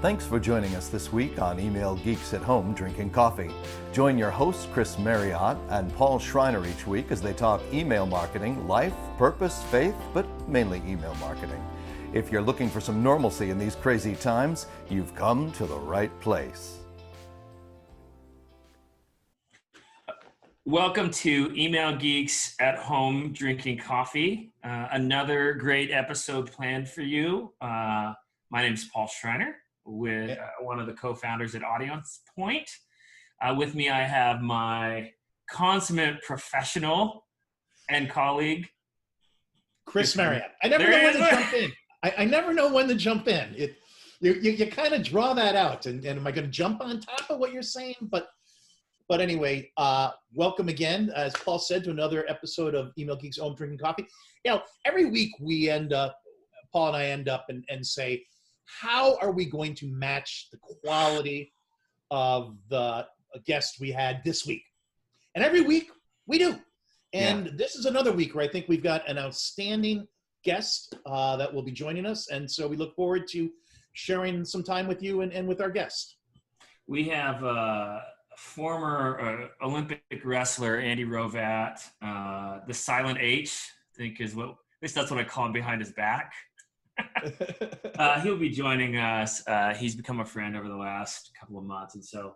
Thanks for joining us this week on Email Geeks at Home Drinking Coffee. Join your hosts Chris Marriott and Paul Schreiner each week as they talk email marketing, life, purpose, faith, but mainly email marketing. If you're looking for some normalcy in these crazy times, you've come to the right place. Welcome to Email Geeks at Home Drinking Coffee. Another great episode planned for you. My name is Paul Schreiner, with one of the co-founders at Audience Point. With me, I have my consummate professional and colleague, Chris Marriott. I never know when to jump in. I never know when to jump in. You kind of draw that out, and am I going to jump on top of what you're saying? But anyway, welcome again, as Paul said, to another episode of Email Geeks Home Drinking Coffee. You know, every week we end up, Paul and I end up and say, how are we going to match the quality of the guest we had this week? And every week we do. And This is another week where I think we've got an outstanding guest that will be joining us. And so we look forward to sharing some time with you and with our guest. We have former Olympic wrestler Andy Rovat, the Silent H, I think is what, at least that's what I call him behind his back. He'll be joining us. He's become a friend over the last couple of months, and so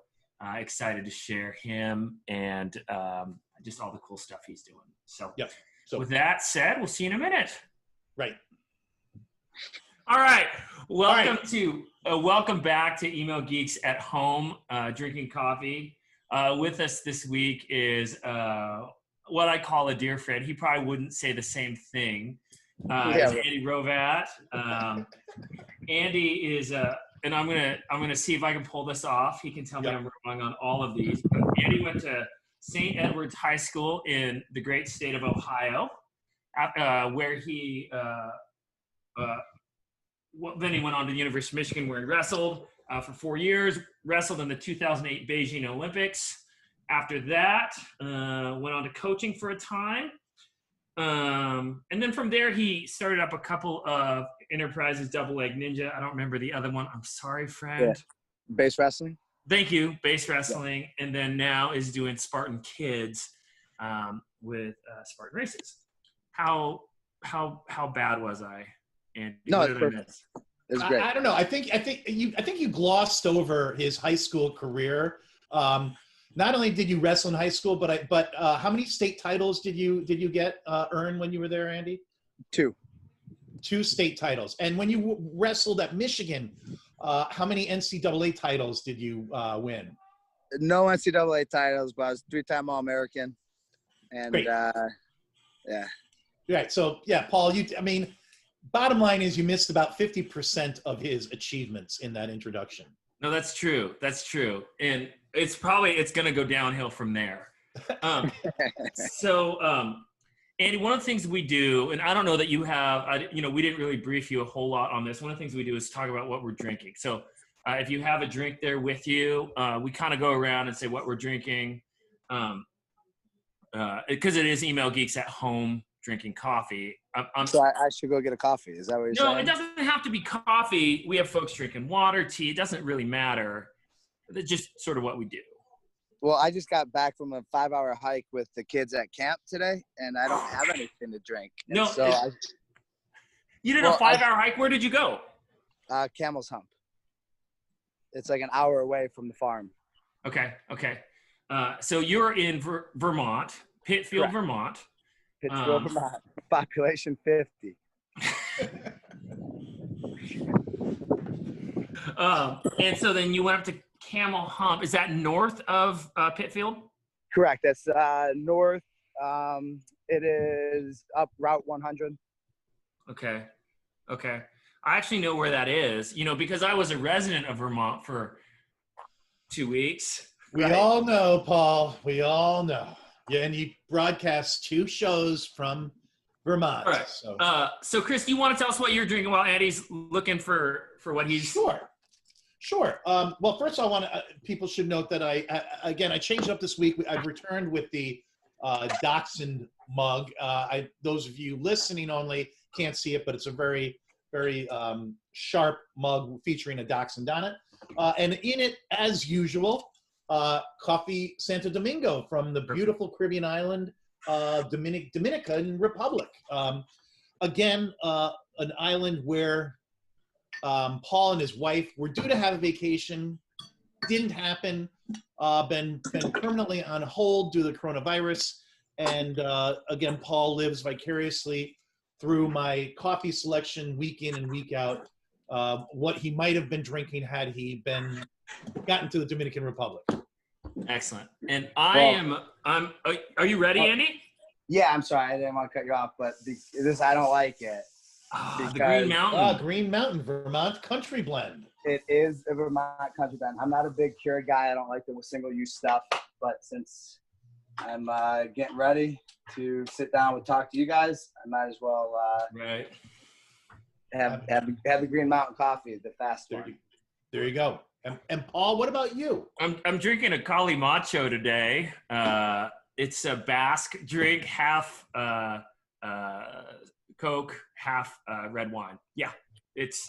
excited to share him and just all the cool stuff he's doing. So with that said, we'll see you in a minute. Right. All right. Welcome back to Email Geeks at Home Drinking Coffee. With us this week is what I call a dear friend. He probably wouldn't say the same thing. Andy Rovat. Andy is and I'm gonna see if I can pull this off. He can tell me I'm wrong on all of these. But Andy went to St. Edward's High School in the great state of Ohio, where he then he went on to the University of Michigan, where he wrestled for 4 years. Wrestled in the 2008 Beijing Olympics. After that, went on to coaching for a time. And then from there, he started up a couple of enterprises, Double Leg Ninja. I don't remember the other one. I'm sorry, friend. Yeah. Base Wrestling. Thank you. Base Wrestling. Yeah. And then now is doing Spartan Kids with Spartan Races. How bad was I? And no, it's perfect. It's great. I don't know. I think you glossed over his high school career. Not only did you wrestle in high school, but how many state titles did you earn when you were there, Andy? 2. 2 state titles. And when you wrestled at Michigan, how many NCAA titles did you win? No NCAA titles, but I was 3-time All-American. And Great. Yeah. Right. So Paul, bottom line is you missed about 50% of his achievements in that introduction. No, that's true. That's true. And it's going to go downhill from there. Andy, one of the things we do, and I don't know that you have, we didn't really brief you a whole lot on this. One of the things we do is talk about what we're drinking. So if you have a drink there with you, we kind of go around and say what we're drinking. Because it is Email Geeks at Home Drinking Coffee. So I should go get a coffee. Is that what you're saying? No, it doesn't have to be coffee. We have folks drinking water, tea. It doesn't really matter. It's just sort of what we do. Well, I just got back from a 5-hour hike with the kids at camp today, and I don't have anything to drink. And no, so you did a 5-hour hike? Where did you go? Camel's Hump. It's like an hour away from the farm. Okay. So you're in Vermont, Pittsfield, Correct. Vermont. Pittsfield, Vermont. Population 50. And so then you went up to Camel Hump. Is that north of Pittsfield? Correct. That's north. It is up Route 100. Okay. I actually know where that is, because I was a resident of Vermont for 2 weeks. We all know, Paul. We all know. Yeah, and he broadcasts 2 shows from Vermont. All right. So Chris, do you want to tell us what you're drinking while Andy's looking for what he's... Sure. Well, first I want to, people should note that I changed up this week. I've returned with the Dachshund mug. Those of you listening only can't see it, but it's a very very sharp mug featuring a Dachshund on it. And in it, as usual, coffee Santo Domingo from the beautiful Caribbean island, Dominican Republic. Again, an island where Paul and his wife were due to have a vacation, didn't happen, been permanently on hold due to the coronavirus. And again, Paul lives vicariously through my coffee selection week in and week out, what he might have been drinking had he gotten to the Dominican Republic. Excellent. And are you ready, Andy? Yeah, I'm sorry. I didn't want to cut you off, but I don't like it. The Green Mountain. Green Mountain, Vermont Country Blend. It is a Vermont Country Blend. I'm not a big Keurig guy. I don't like the single-use stuff. But since I'm getting ready to sit down and talk to you guys, I might as well have the Green Mountain coffee, the fast one. There you go. And Paul, what about you? I'm drinking a Kali Macho today. It's a Basque drink, half Coke, half red wine. Yeah, it's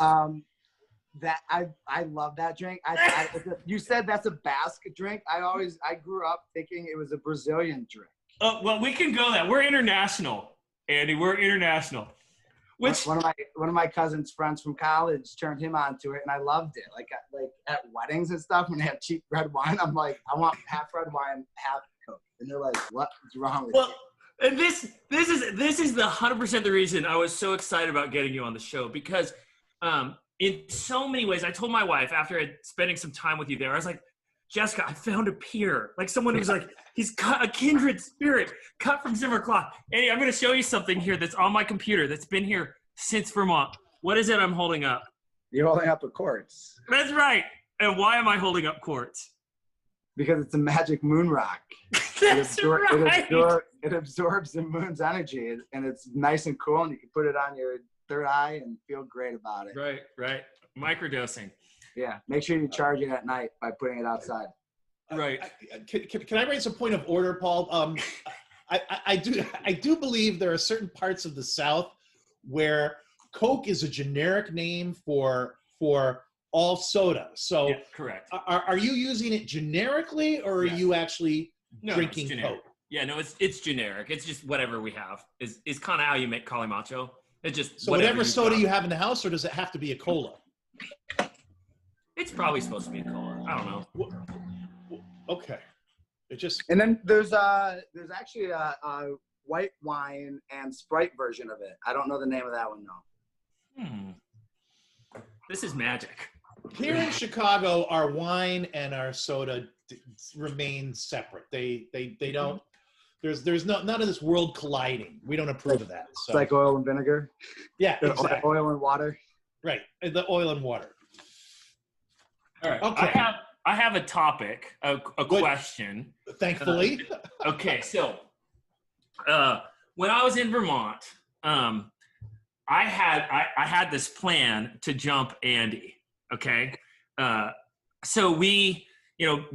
that I love that drink. You said that's a Basque drink. I grew up thinking it was a Brazilian drink. Oh well, we can go that. We're international, Andy. We're international. Which one of my cousin's friends from college turned him onto it, and I loved it. Like at weddings and stuff, when they have cheap red wine, I'm like, I want half red wine, half Coke, and they're like, "What's wrong with you?" And this is the 100% the reason I was so excited about getting you on the show, because in so many ways, I told my wife after spending some time with you there, I was like, Jessica, I found a peer, like someone who's like, he's a kindred spirit, cut from similar cloth. Andy, I'm going to show you something here that's on my computer that's been here since Vermont. What is it I'm holding up? You're holding up a quartz. That's right. And why am I holding up quartz? Because it's a magic moon rock. That's right. It absorbs the moon's energy, and it's nice and cool, and you can put it on your third eye and feel great about it. Right. Microdosing. Yeah. Make sure you charge it at night by putting it outside. Right. Can I raise a point of order, Paul? I do believe there are certain parts of the South where Coke is a generic name for all soda. So yeah, correct. Are you using it generically, or are you actually drinking Coke? Yeah, no, it's generic. It's just whatever we have is kind of how you make Kali Macho. It's just so whatever soda you have in the house, or does it have to be a cola? It's probably supposed to be a cola. I don't know. Okay. It just. And then there's actually a white wine and Sprite version of it. I don't know the name of that one though. This is magic. Here in Chicago, our wine and our soda remain separate. They don't. There's none of this world colliding. We don't approve of that. So. It's like oil and vinegar. Yeah, exactly. Oil and water. Right, the oil and water. All right. Okay. I have a topic, a question. Thankfully. Okay, so when I was in Vermont, I had this plan to jump Andy. Okay, so we,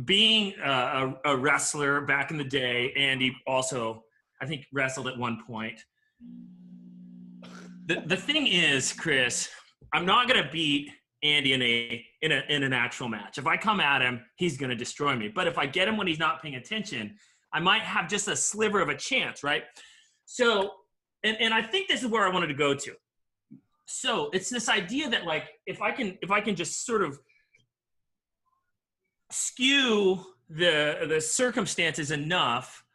being a wrestler back in the day, Andy also, I think, wrestled at one point. The thing is, Chris, I'm not gonna beat Andy in an actual match. If I come at him, he's gonna destroy me. But if I get him when he's not paying attention, I might have just a sliver of a chance, right? So, and I think this is where I wanted to go to. So it's this idea that, like, if I can just sort of skew the circumstances enough,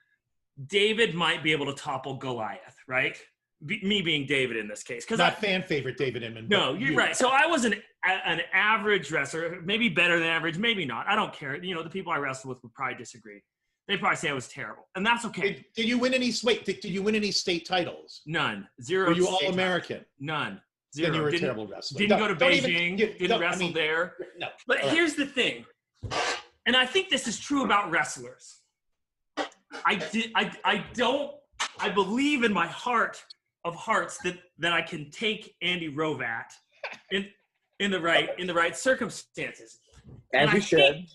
David might be able to topple Goliath, right? Me being David in this case, because not fan favorite David Inman. No, you're right. So I was an average wrestler, maybe better than average, maybe not. I don't care. The people I wrestled with would probably disagree. They'd probably say I was terrible, and that's okay. Did you win any? Did you win any state titles? None. Zero. Were you all American? None. Zero. Then you were a terrible wrestler. Didn't go to Beijing. Didn't wrestle there. No. But here's the thing, and I think this is true about wrestlers. I believe in my heart of hearts that I can take Andy Rovat in the right circumstances. As you should.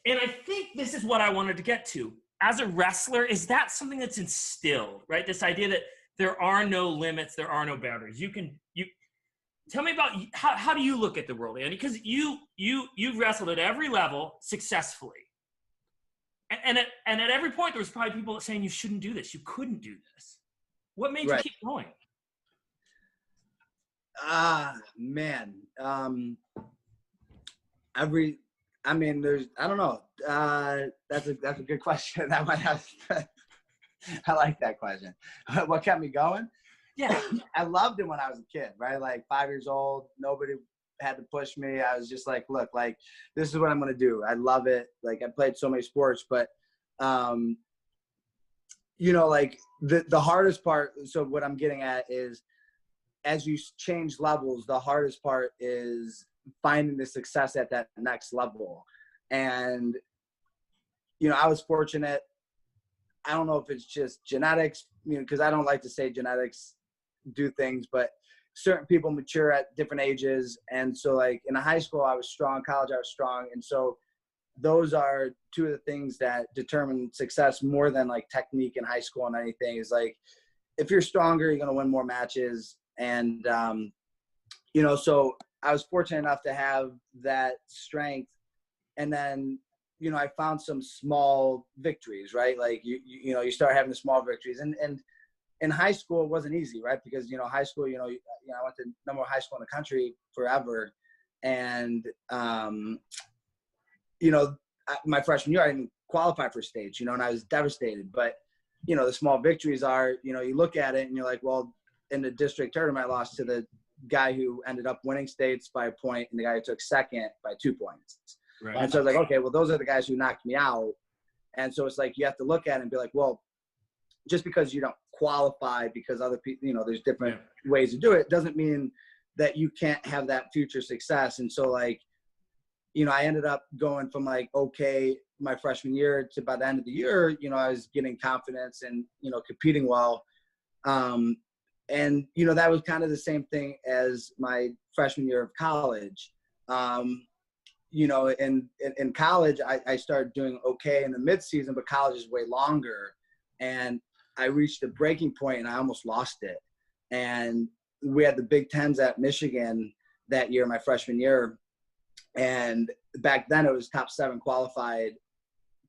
And I think this is what I wanted to get to. As a wrestler, is that something that's instilled, right? This idea that there are no limits, there are no boundaries. tell me about how do you look at the world, Andy? Because you've wrestled at every level successfully. And at every point, there was probably people saying you shouldn't do this. You couldn't do this. What made you keep going? Man. There's, I don't know. That's a good question. That might have, I like that question. What kept me going? Yeah. I loved it when I was a kid, right? Like 5 years old, nobody had to push me. I was just like, look, like, this is what I'm going to do. I love it. Like, I played so many sports, but, like the hardest part. So what I'm getting at is, as you change levels, the hardest part is finding the success at that next level. And, I was fortunate. I don't know if it's just genetics, because I don't like to say genetics do things, but certain people mature at different ages. And so like in high school, I was strong, college, I was strong. And so those are two of the things that determine success more than like technique in high school and anything. Is like, if you're stronger, you're going to win more matches. And, so I was fortunate enough to have that strength. And then, I found some small victories, right? Like you start having the small victories, and in high school, it wasn't easy, right? Because, high school, I went to number one high school in the country forever. And, my freshman year, I didn't qualify for states, and I was devastated. But, the small victories are, you look at it and you're like, well, in the district tournament, I lost to the guy who ended up winning states by a point and the guy who took second by 2 points. Right. And so I was like, okay, well, those are the guys who knocked me out. And so it's like, you have to look at it and be like, well, just because you don't qualify because other people, there's different ways to do it, doesn't mean that you can't have that future success. And so like, I ended up going from like, okay, my freshman year to by the end of the year, I was getting confidence and, competing well. And, that was kind of the same thing as my freshman year of college. In college, I started doing okay in the midseason, but college is way longer. And I reached a breaking point and I almost lost it. And we had the Big Tens at Michigan that year, my freshman year. And back then it was top 7 qualified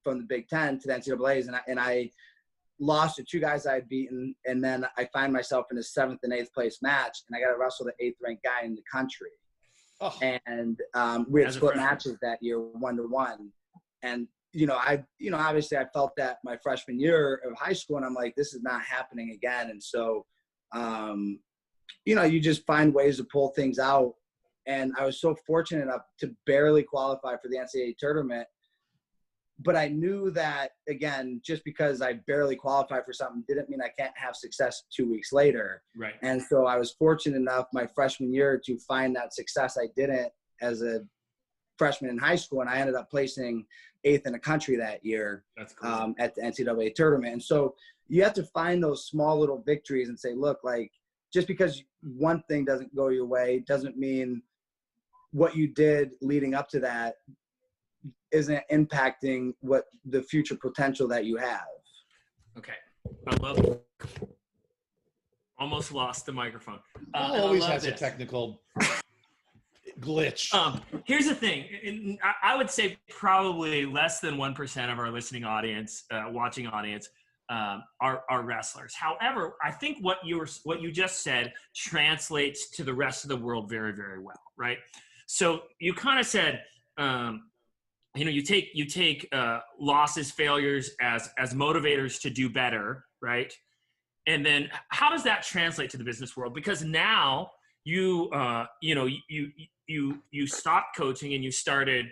from the Big Ten to the NCAAs. And I lost to 2 guys I had beaten. And then I find myself in a 7th and 8th place match, and I got to wrestle the 8th ranked guy in the country. Oh. And we had split matches that year 1-1. And, obviously I felt that my freshman year of high school, and I'm like, this is not happening again. And so, you just find ways to pull things out. And I was so fortunate enough to barely qualify for the NCAA tournament. But I knew that, again, just because I barely qualified for something didn't mean I can't have success 2 weeks later. Right. And so I was fortunate enough my freshman year to find that success I didn't as a freshman in high school. And I ended up placing 8th in the country that year. That's cool. At the NCAA tournament. And so you have to find those small little victories and say, look, like, just because one thing doesn't go your way doesn't mean what you did leading up to that isn't impacting what the future potential that you have. Okay. I love it. Almost lost the microphone. Always has a technical glitch. Here's the thing. I would say probably less than 1% of our listening audience, watching audience, are wrestlers. However, I think what you just said translates to the rest of the world very, very well, right? So you kind of said, you take losses, failures as motivators to do better, right? And then how does that translate to the business world? Because now you stopped coaching and you started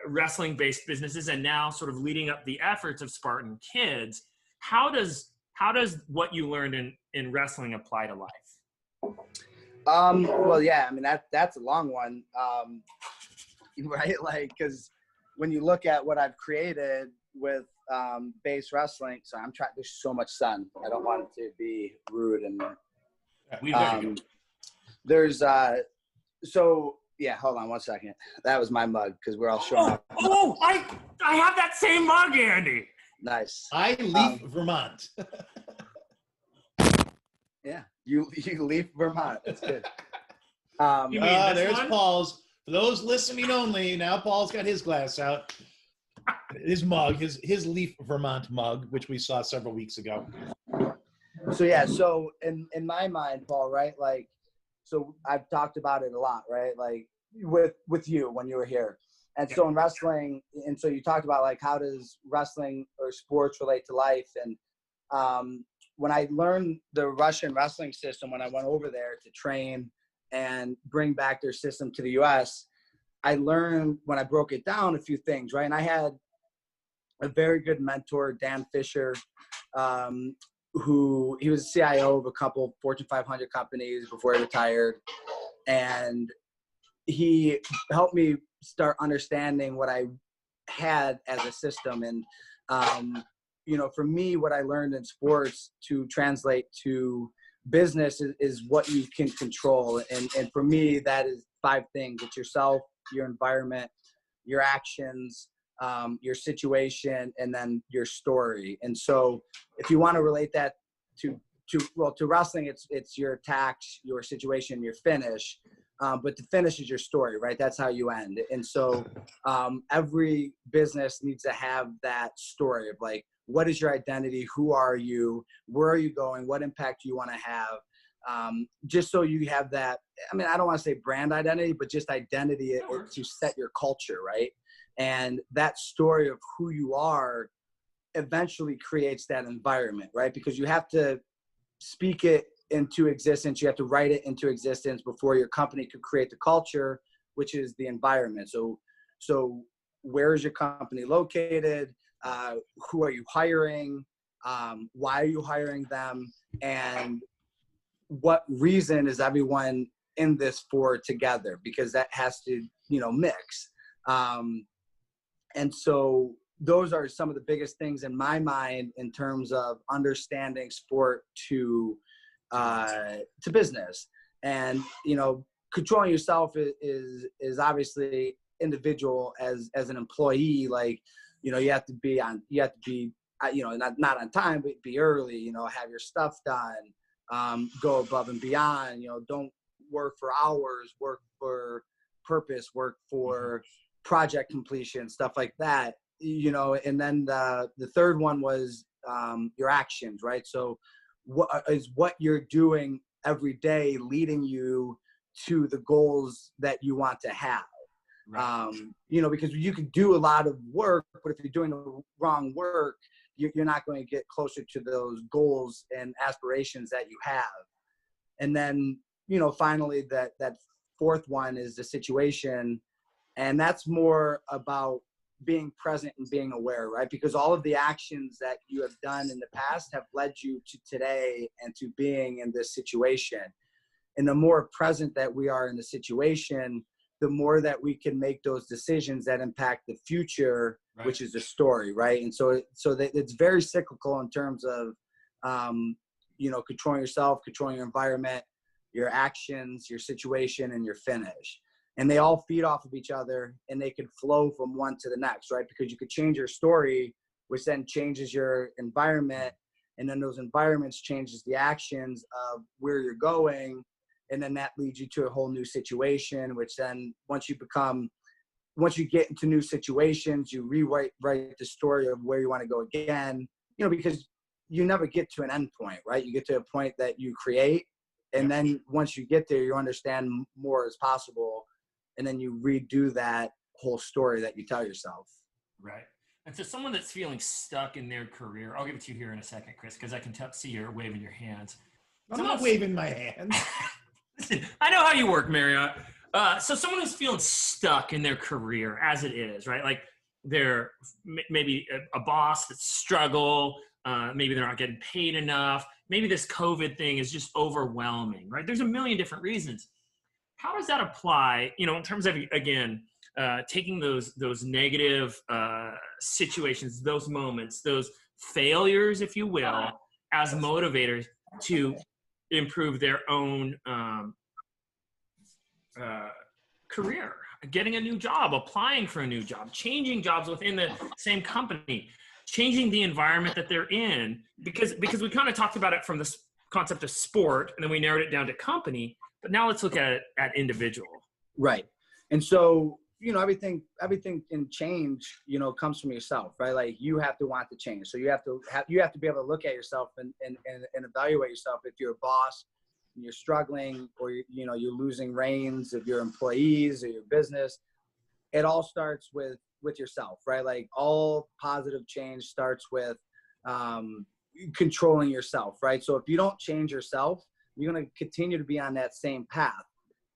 wrestling-based businesses, and now sort of leading up the efforts of Spartan Kids. How does what you learned in wrestling apply to life? Well, yeah, I mean, that's a long one, right? Like, because when you look at what I've created with base wrestling, so I'm trying, there's so much sun. I don't want it to be rude. And there's, so yeah, hold on one second. That was my mug because we're all showing up. Oh, I have that same mug, Andy. Nice. I leave Vermont. Yeah, you leave Vermont. That's good. You mean this there's one? Paul's. For those listening only, now Paul's got his glass out. His mug, his Leaf Vermont mug, which we saw several weeks ago. So yeah, so in my mind, Paul, right? Like, so I've talked about it a lot, right? Like with you when you were here. And so in wrestling, and so you talked about like how does wrestling or sports relate to life? And when I learned the Russian wrestling system, when I went over there to train and bring back their system to the US, I learned when I broke it down a few things, right? And I had a very good mentor, Dan Fisher, who he was a CIO of a couple Fortune 500 companies before he retired. And he helped me start understanding what I had as a system. And, for me, what I learned in sports to translate to business is what you can control. And for me, that is 5 things. It's yourself, your environment, your actions, your situation, and then your story. And so if you want to relate that to wrestling, it's your attacks, your situation, your finish. But the finish is your story, right? That's how you end. And so every business needs to have that story of like, what is your identity? Who are you? Where are you going? What impact do you want to have? Just so you have that, I mean, I don't want to say brand identity, but just identity to set your culture, right? And that story of who you are eventually creates that environment, right? Because you have to speak it into existence. You have to write it into existence before your company could create the culture, which is the environment. So where is your company located? Who are you hiring? Why are you hiring them? And what reason is everyone in this for together? Because that has to, mix. And so those are some of the biggest things in my mind in terms of understanding sport to business. And, controlling yourself is obviously individual as an employee. Like, you have to be not on time, but be early, have your stuff done, go above and beyond, don't work for hours, work for purpose, work for project completion, stuff like that, and then the third one was your actions, right? So what you're doing every day leading you to the goals that you want to have. Right. Because you can do a lot of work, but if you're doing the wrong work, you're not going to get closer to those goals and aspirations that you have. And then, finally, that fourth one is the situation. And that's more about being present and being aware, right? Because all of the actions that you have done in the past have led you to today and to being in this situation. And the more present that we are in the situation, the more that we can make those decisions that impact the future, right, which is the story, right? And so that it's very cyclical in terms of, controlling yourself, controlling your environment, your actions, your situation, and your finish. And they all feed off of each other, and they could flow from one to the next, right? Because you could change your story, which then changes your environment, and then those environments changes the actions of where you're going, and then that leads you to a whole new situation, which then once you get into new situations, you rewrite the story of where you want to go again, because you never get to an end point, right? You get to a point that you create, and then once you get there, you understand more is possible, and then you redo that whole story that you tell yourself. Right. And so someone that's feeling stuck in their career, I'll give it to you here in a second, Chris, because I can see you're waving your hands. I'm not waving my hands. Listen, I know how you work, Marriott. So someone who's feeling stuck in their career as it is, right? Like they're maybe a boss that struggle, maybe they're not getting paid enough. Maybe this COVID thing is just overwhelming, right? There's a million different reasons. How does that apply, in terms of, again, taking those negative situations, those moments, those failures, if you will, as motivators to improve their own career, getting a new job, applying for a new job, changing jobs within the same company, changing the environment that they're in, because we kind of talked about it from this concept of sport, and then we narrowed it down to company. But now let's look at individual. Right. And so, everything in change, comes from yourself, right? Like you have to want to change. So you have to be able to look at yourself and evaluate yourself. If you're a boss and you're struggling, or, you're losing reins of your employees or your business, it all starts with yourself, right? Like all positive change starts with controlling yourself, right? So if you don't change yourself, you're going to continue to be on that same path.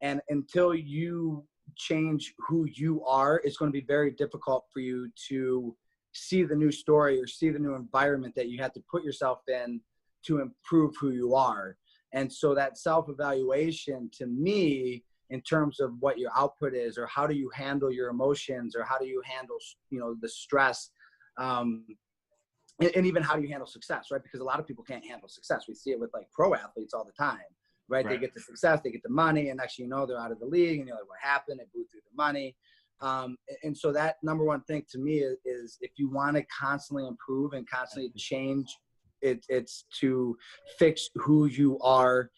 And until you change who you are, it's going to be very difficult for you to see the new story or see the new environment that you have to put yourself in to improve who you are. And so that self-evaluation, to me, in terms of what your output is, or how do you handle your emotions, or how do you handle, the stress, and even how do you handle success, right? Because a lot of people can't handle success. We see it with like pro athletes all the time, right? They get the success, they get the money, and next thing you know, they're out of the league, and you're like, what happened? They blew through the money. And so that number one thing to me is if you want to constantly improve and constantly change, it's to fix who you are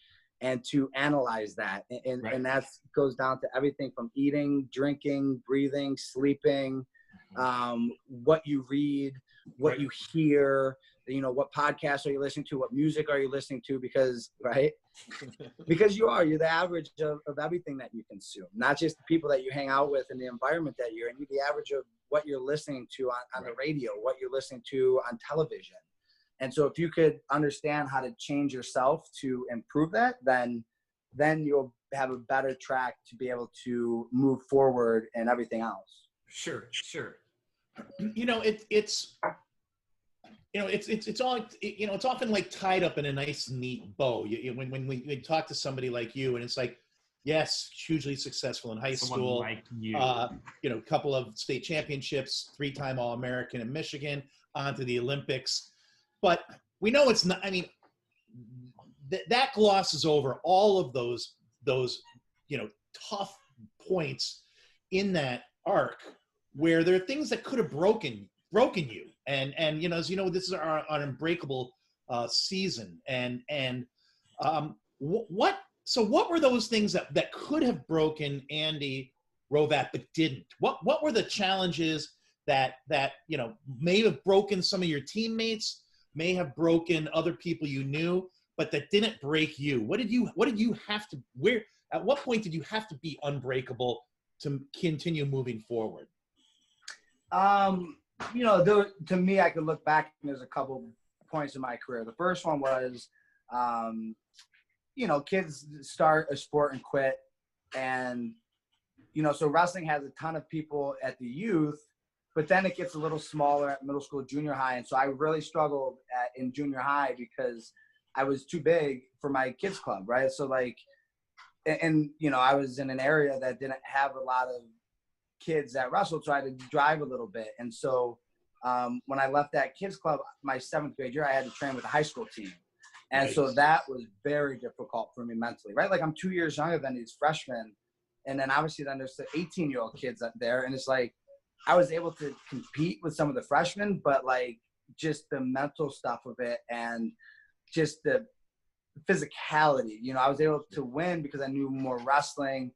and to analyze that. And that goes down to everything from eating, drinking, breathing, sleeping, what you read, what you hear, what podcasts are you listening to, what music are you listening to, because you're the average of everything that you consume, not just the people that you hang out with and the environment that you're in. You're the average of what you're listening to on the radio, what you're listening to on television. And so if you could understand how to change yourself to improve that, then you'll have a better track to be able to move forward and everything else. Sure. It's all, it's often like tied up in a nice, neat bow. When we talk to somebody like you, and it's like, yes, hugely successful in high school, like you. Couple of state championships, 3-time All-American in Michigan, onto the Olympics. But we know it's not, that glosses over all of those tough points in that arc where there are things that could have broken you. And as you know, this is our Unbreakable season. What were those things that could have broken Andy Rovat but didn't? What were the challenges that may have broken some of your teammates, may have broken other people you knew, but that didn't break you? What did you have to, at what point did you have to be unbreakable to continue moving forward? To me, I could look back and there's a couple points in my career. The first one was, kids start a sport and quit. And, so wrestling has a ton of people at the youth, but then it gets a little smaller at middle school, junior high. And so I really struggled in junior high because I was too big for my kids club, right? So I was in an area that didn't have a lot of kids that wrestled, so I had to drive a little bit. And so when I left that kids club, my 7th grade year, I had to train with the high school team. And so that was very difficult for me mentally, right? Like I'm 2 years younger than these freshmen. And then obviously then there's the 18-year-old kids up there. And it's like, I was able to compete with some of the freshmen, but like just the mental stuff of it and just the physicality, I was able to win because I knew more wrestling,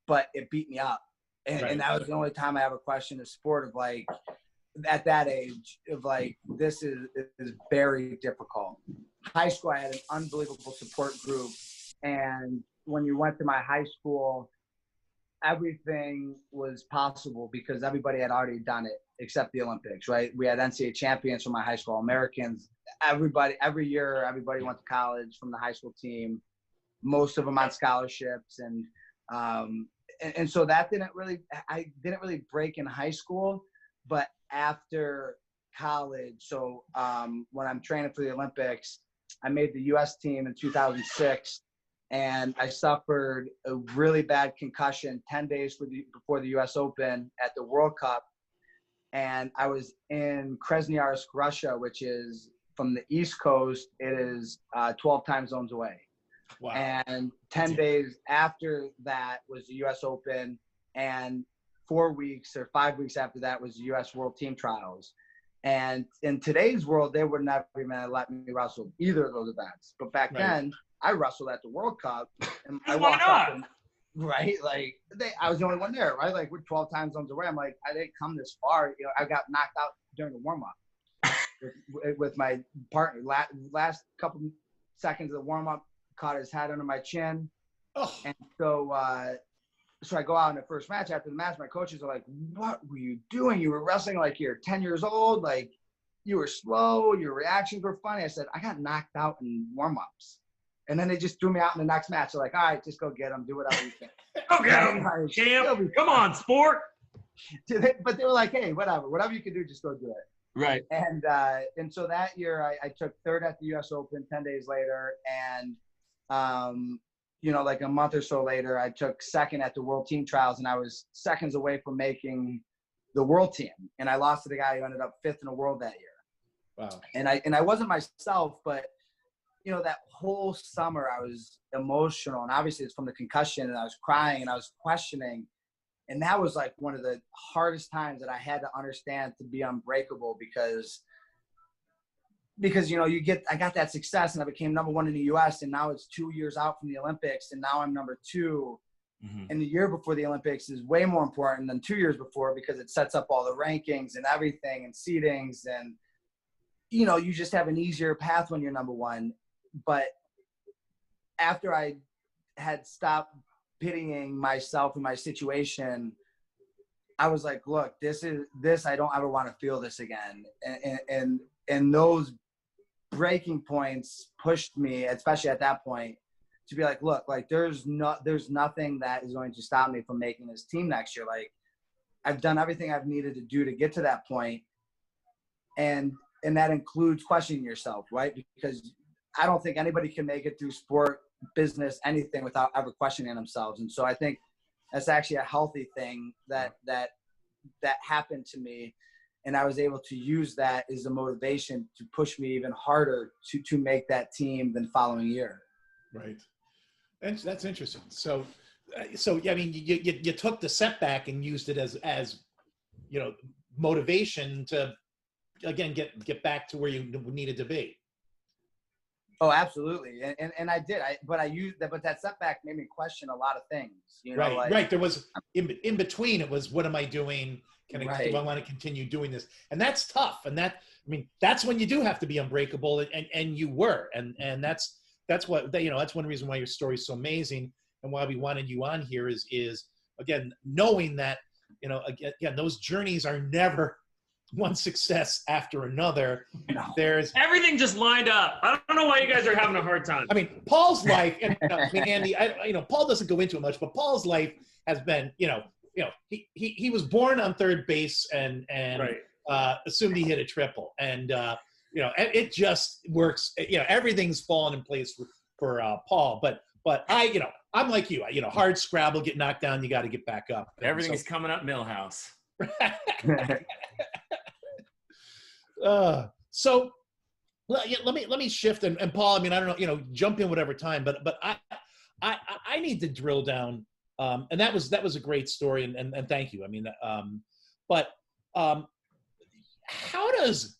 but it beat me up. And that was the only time I ever questioned the sport of like, at that age of like, this is very difficult. High school, I had an unbelievable support group. And when you went to my high school, everything was possible because everybody had already done it except the Olympics, right? We had NCAA champions from my high school, Americans. Every year, everybody went to college from the high school team, most of them on scholarships. And so that I didn't really break in high school, but after college. So when I'm training for the Olympics, I made the U.S. team in 2006, and I suffered a really bad concussion 10 days before the U.S. Open at the World Cup. And I was in Krasnoyarsk, Russia, which is from the East Coast. It is 12 time zones away. Wow. And 10 days after that was the U.S. Open, and 4 weeks or 5 weeks after that was the U.S. World Team Trials. And in today's world, they would never even let me wrestle either of those events. But back then, I wrestled at the World Cup, and I Why walked not? up and, right, like I was the only one there, right? Like we're 12 time zones away. I'm like, I didn't come this far. You know, I got knocked out during the warm up with my partner. Last couple seconds of the warm up, caught his head under my chin, and so I go out in the first match. After the match, my coaches are like, "What were you doing? You were wrestling like you're 10 years old. Like you were slow. Your reactions were funny." I said, "I got knocked out in warm ups." And then they just threw me out in the next match. They're like, "All right, just go get him. Do whatever you can." Go get him, champ. Come on, sport. But they were like, "Hey, whatever you can do, just go do it." Right. And so that year I took third at the U.S. Open 10 days later. And, you know, like a month or so later, I took second at the World Team Trials, and I was seconds away from making the world team. And I lost to the guy who ended up fifth in the world that year. Wow. And I wasn't myself, but you know, that whole summer I was emotional, and obviously it's from the concussion, and I was crying and I was questioning. And that was like one of the hardest times that I had to understand to be unbreakable, because you know, I got that success and I became number one in the US, and now it's 2 years out from the Olympics, and now I'm number two. Mm-hmm. And the year before the Olympics is way more important than 2 years before, because it sets up all the rankings and everything and seedings, and you know, you just have an easier path when you're number one. But after I had stopped pitying myself and my situation, I was like, look, this, I don't ever want to feel this again. And those breaking points pushed me, especially at that point, to be like, look, like there's nothing that is going to stop me from making this team next year. Like I've done everything I've needed to do to get to that point. And that includes questioning yourself, right? Because I don't think anybody can make it through sport, business, anything without ever questioning themselves. And so I think that's actually a healthy thing that happened to me. And I was able to use that as a motivation to push me even harder to make that team the following year. Right. That's interesting. So I mean, you took the setback and used it as you know, motivation to again get back to where you needed to be. Oh, absolutely. And I did. But that setback made me question a lot of things. You know, right. like, right. There was in between. It was, what am I doing? Do I want to continue doing this? And that's tough. And that's when you do have to be unbreakable. And you were. And that's what, you know, that's one reason why your story is so amazing, and why we wanted you on here is again, knowing that, you know, again, those journeys are never one success after another. No. There's everything just lined up. I don't know why you guys are having a hard time. I mean, Paul's life, and I mean, Andy, Paul doesn't go into it much, but Paul's life has been, he was born on third base and right. Assumed he hit a triple, and it just works. Everything's fallen in place for Paul, but I'm like you. Hard scrabble, get knocked down, you got to get back up. Everything's coming up Millhouse. So let me shift, and Paul, I mean, I don't know, jump in whatever time, but I need to drill down, and that was a great story, and thank you. I mean, but how does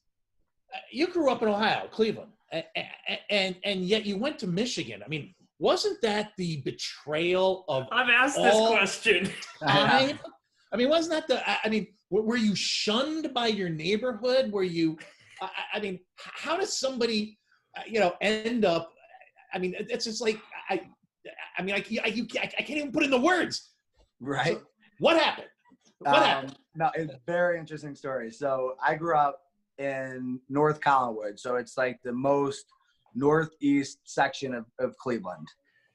you grew up in Ohio, Cleveland, and yet you went to Michigan? I mean, wasn't that the betrayal of? I've asked this question. I mean, wasn't that were you shunned by your neighborhood? Were you, I mean, how does somebody, end up, I mean, it's just like, I can't even put in the words. Right. So what happened? No, it's a very interesting story. So I grew up in North Collinwood. So it's like the most northeast section of Cleveland.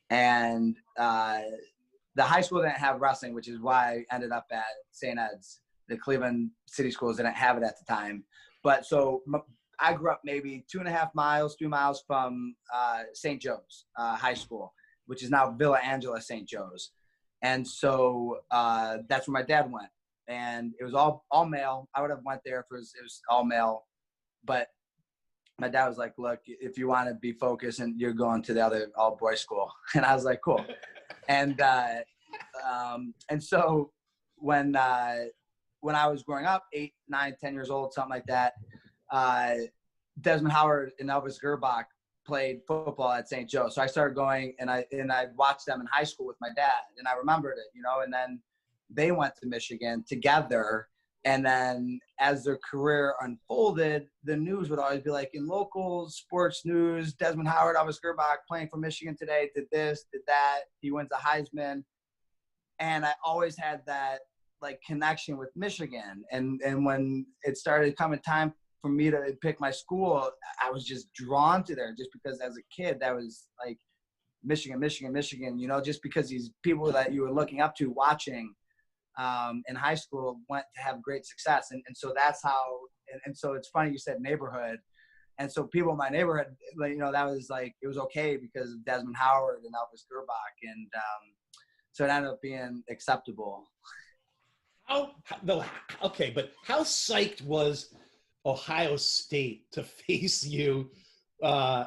And the high school didn't have wrestling, which is why I ended up at St. Ed's. The Cleveland City Schools didn't have it at the time. But so I grew up maybe 2.5 miles, 3 miles from St. Joe's High School, which is now Villa Angela St. Joe's. And so that's where my dad went. And it was all male. I would have went there if it was all male. But my dad was like, look, if you want to be focused, and you're going to the other all boys school. And I was like, cool. And so when I was growing up, 8, 9, 10 years old, something like that, Desmond Howard and Elvis Gerbach played football at St. Joe. So I started going, and I watched them in high school with my dad, and I remembered it, you know. And then they went to Michigan together. And then as their career unfolded, the news would always be like, in local sports news, Desmond Howard, Elvis Gerbach playing for Michigan today, did this, did that. He wins the Heisman. And I always had that like connection with Michigan. And when it started coming time for me to pick my school, I was just drawn to there just because as a kid, that was like Michigan, you know, just because these people that you were looking up to watching in high school went to have great success. And so that's how, and so it's funny you said neighborhood. And so people in my neighborhood, like, you know, that was like, it was okay because of Desmond Howard and Elvis Gerbach. And so it ended up being acceptable. Okay, but how psyched was Ohio State to face you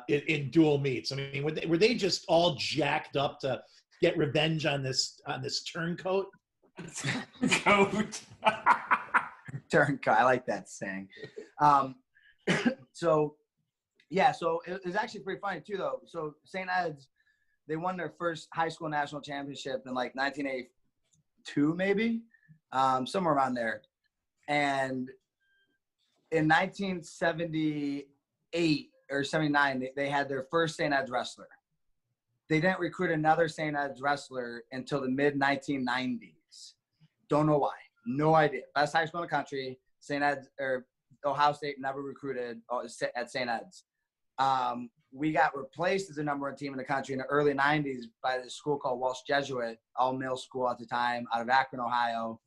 in dual meets? I mean, were they just all jacked up to get revenge on this turncoat? Turncoat. I like that saying. So it was actually pretty funny too, though. So St. Ed's, they won their first high school national championship in like 1982, maybe, somewhere around there. And in 1978 or 79, they had their first St. Ed's wrestler. They didn't recruit another St. Ed's wrestler until the mid 1990s. Don't know why. No idea. Best high school in the country. St. Ed's or Ohio State never recruited at St. Ed's. We got replaced as the number one team in the country in the early 90s by this school called Walsh Jesuit, all-male school at the time, out of Akron, Ohio.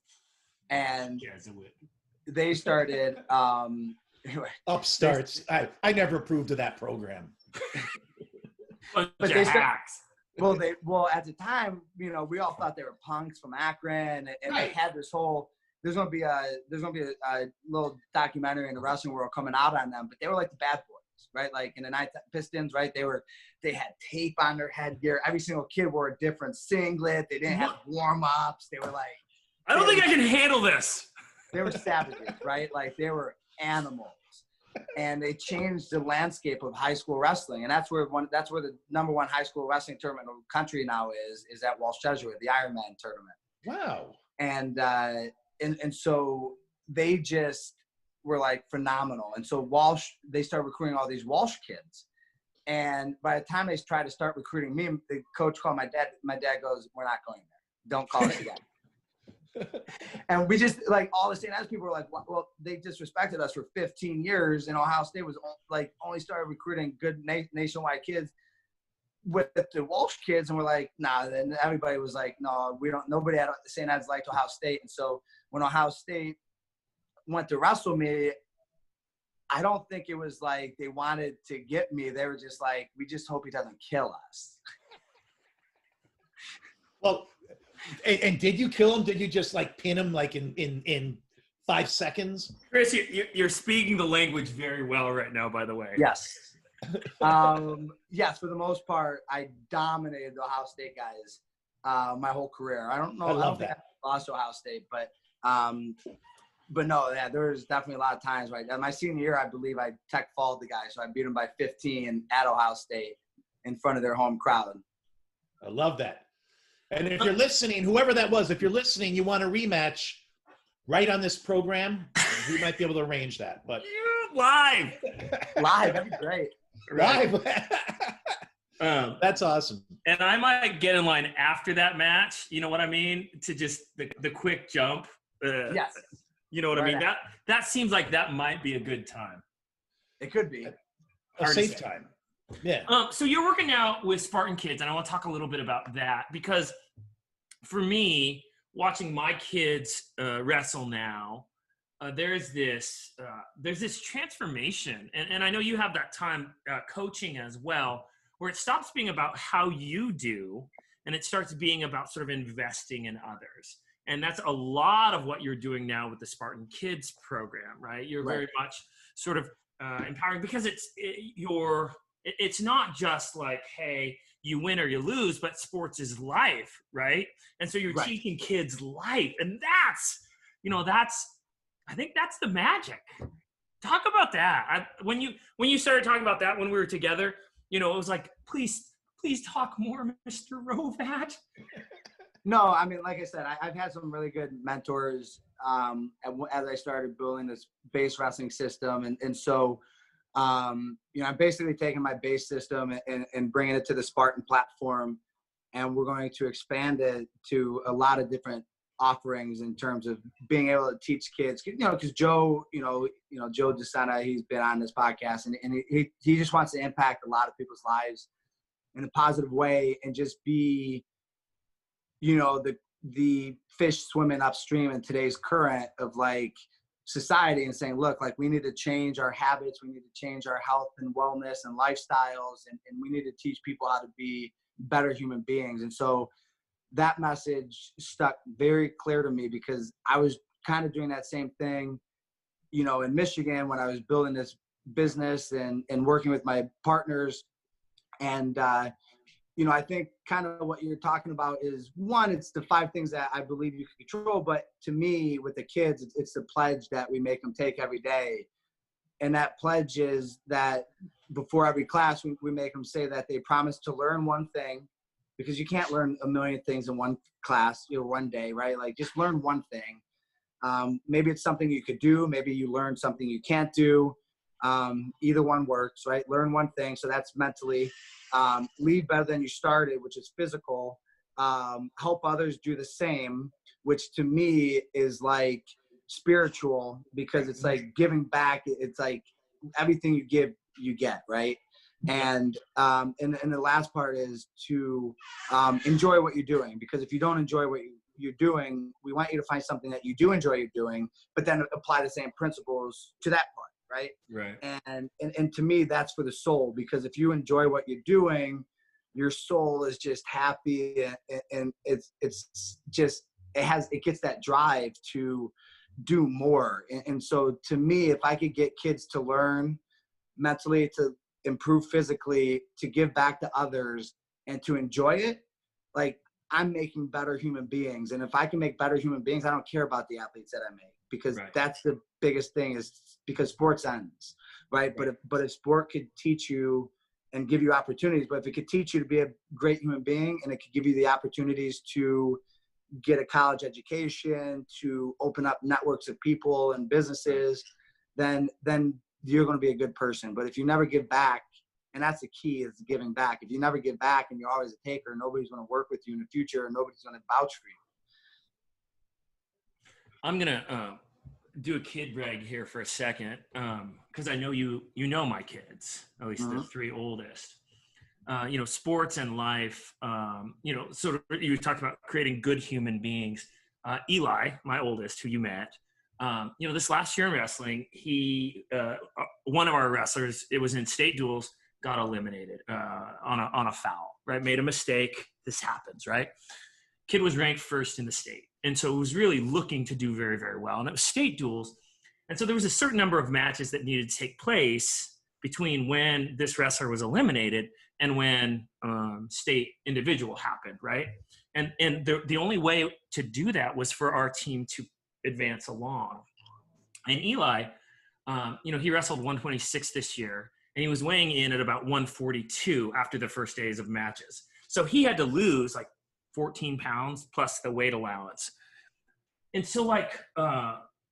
And they started upstarts. I never approved of that program. But they hacks. Well, at the time, you know, we all thought they were punks from Akron, and right. They had this whole. There's gonna be a little documentary in the wrestling world coming out on them, but they were like the bad boys, right? Like in the night Pistons, right? They had tape on their headgear. Every single kid wore a different singlet. They didn't have warm-ups. They were like, I don't think I can handle this. They were savages, right? Like they were animals. And they changed the landscape of high school wrestling, and that's where the number one high school wrestling tournament in the country now is at Walsh Jesuit, the Ironman tournament. Wow! And so they just were like phenomenal. And so Walsh, they started recruiting all these Walsh kids, and by the time they tried to start recruiting me, the coach called my dad. My dad goes, "We're not going there. Don't call us again." And we just like all the St. Ed's people were like, well, they disrespected us for 15 years, and Ohio State was like only started recruiting good nationwide kids with the Walsh kids, and we're like, nah. And everybody was like, no, we don't. Nobody at St. Ed's liked Ohio State, and so when Ohio State went to wrestle me, I don't think it was like they wanted to get me. They were just like, we just hope he doesn't kill us. Well. And did you kill him? Did you just like pin him like in 5 seconds? Chris, you're speaking the language very well right now, by the way. Yes. Yes, for the most part, I dominated the Ohio State guys my whole career. I don't think I lost to Ohio State, but no, yeah, there was definitely a lot of times, right? My senior year, I believe I tech-falled the guy, so I beat him by 15 at Ohio State in front of their home crowd. I love that. And if you're listening, whoever that was, if you're listening, you want a rematch right on this program, we might be able to arrange that. But live, that'd be great. Live. That's awesome. And I might get in line after that match. You know what I mean? To just the quick jump. Yes. You know what I mean? That seems like that might be a good time. It could be a safe time. Yeah. So you're working now with Spartan Kids, and I want to talk a little bit about that because for me, watching my kids wrestle now, there's this transformation, and I know you have that time coaching as well, where it stops being about how you do, and it starts being about sort of investing in others. And that's a lot of what you're doing now with the Spartan Kids program, right? You're very much sort of empowering because it's not just like, hey, you win or you lose, but sports is life, right? And so you're teaching kids life. And I think that's the magic. Talk about that. When you started talking about that when we were together, it was like, please talk more, Mr. Rovat. No, I mean, like I said, I've had some really good mentors as I started building this base wrestling system. And so, I'm basically taking my base system and bringing it to the Spartan platform. And we're going to expand it to a lot of different offerings in terms of being able to teach kids, because Joe, Joe DeSena, he's been on this podcast, and he just wants to impact a lot of people's lives in a positive way and just be, the fish swimming upstream in today's current of like society, and saying, look, like we need to change our habits. We need to change our health and wellness and lifestyles. And we need to teach people how to be better human beings. And so that message stuck very clear to me, because I was kind of doing that same thing, in Michigan when I was building this business and working with my partners. And, I think kind of what you're talking about is, one, it's the 5 things that I believe you can control. But to me, with the kids, it's the pledge that we make them take every day. And that pledge is that before every class, we make them say that they promise to learn one thing, because you can't learn a million things in one class, one day, right? Like just learn one thing. Maybe it's something you could do. Maybe you learn something you can't do. Either one works, right? Learn one thing. So that's mentally. Leave better than you started, which is physical. Help others do the same, which to me is like spiritual, because it's like giving back. It's like everything you give, you get, right? And the last part is to enjoy what you're doing, because if you don't enjoy what you're doing, we want you to find something that you do enjoy you're doing, but then apply the same principles to that part. Right. And to me, that's for the soul, because if you enjoy what you're doing, your soul is just happy, and it gets that drive to do more. And so to me, if I could get kids to learn mentally, to improve physically, to give back to others, and to enjoy it, like I'm making better human beings. And if I can make better human beings, I don't care about the athletes that I make, because that's the biggest thing, is because sports ends, right? But if sport could teach you and give you opportunities, but if it could teach you to be a great human being, and it could give you the opportunities to get a college education, to open up networks of people and businesses, then you're going to be a good person. But if you never give back, and that's the key, is giving back. If you never give back and you're always a taker, nobody's going to work with you in the future, and nobody's going to vouch for you. I'm going to do a kid brag here for a second, because I know you know my kids, at least the 3 oldest. Sports and life, sort of, you talked about creating good human beings. Eli, my oldest, who you met, this last year in wrestling, he, one of our wrestlers, it was in state duels, got eliminated on a foul, right? Made a mistake. This happens, right? Kid was ranked first in the state. And so it was really looking to do very, very well. And it was state duels. And so there was a certain number of matches that needed to take place between when this wrestler was eliminated and when state individual happened, right? And the only way to do that was for our team to advance along. And Eli, he wrestled 126 this year, and he was weighing in at about 142 after the first days of matches. So he had to lose like 14 pounds plus the weight allowance. And so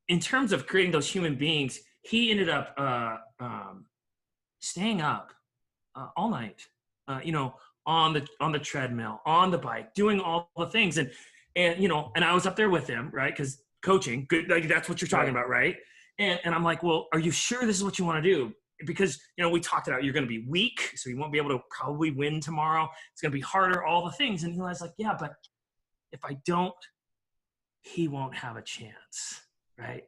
in terms of creating those human beings, he ended up staying up all night, on the treadmill, on the bike, doing all the things. And I was up there with him, right? Because coaching, good, like that's what you're talking about, right? And I'm like, well, are you sure this is what you want to do? Because, we talked about, you're going to be weak, so you won't be able to probably win tomorrow. It's going to be harder, all the things. And Eli's like, yeah, but if I don't, he won't have a chance, right?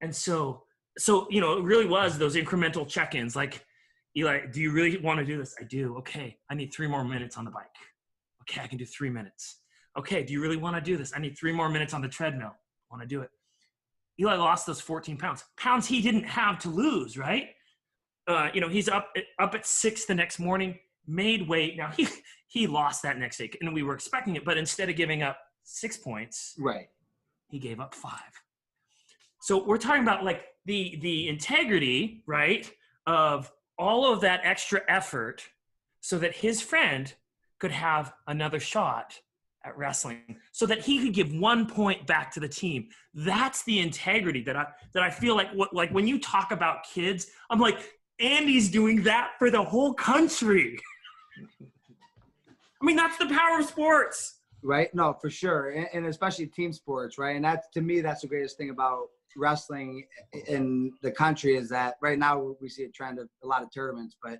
And so it really was those incremental check-ins. Like, Eli, do you really want to do this? I do. Okay, I need 3 more minutes on the bike. Okay, I can do 3 minutes. Okay, do you really want to do this? I need 3 more minutes on the treadmill. I want to do it. Eli lost those 14 pounds he didn't have to lose, right? He's up at 6 the next morning, made weight. Now he lost that next day, and we were expecting it, but instead of giving up 6 points, right, he gave up 5. So we're talking about like the integrity, right, of all of that extra effort so that his friend could have another shot at wrestling, so that he could give 1 point back to the team. That's the integrity that I feel like when you talk about kids, I'm like, Andy's doing that for the whole country. I mean, that's the power of sports. Right? No, for sure. And especially team sports, right? And that's, to me, that's the greatest thing about wrestling in the country, is that right now we see a trend of a lot of tournaments, but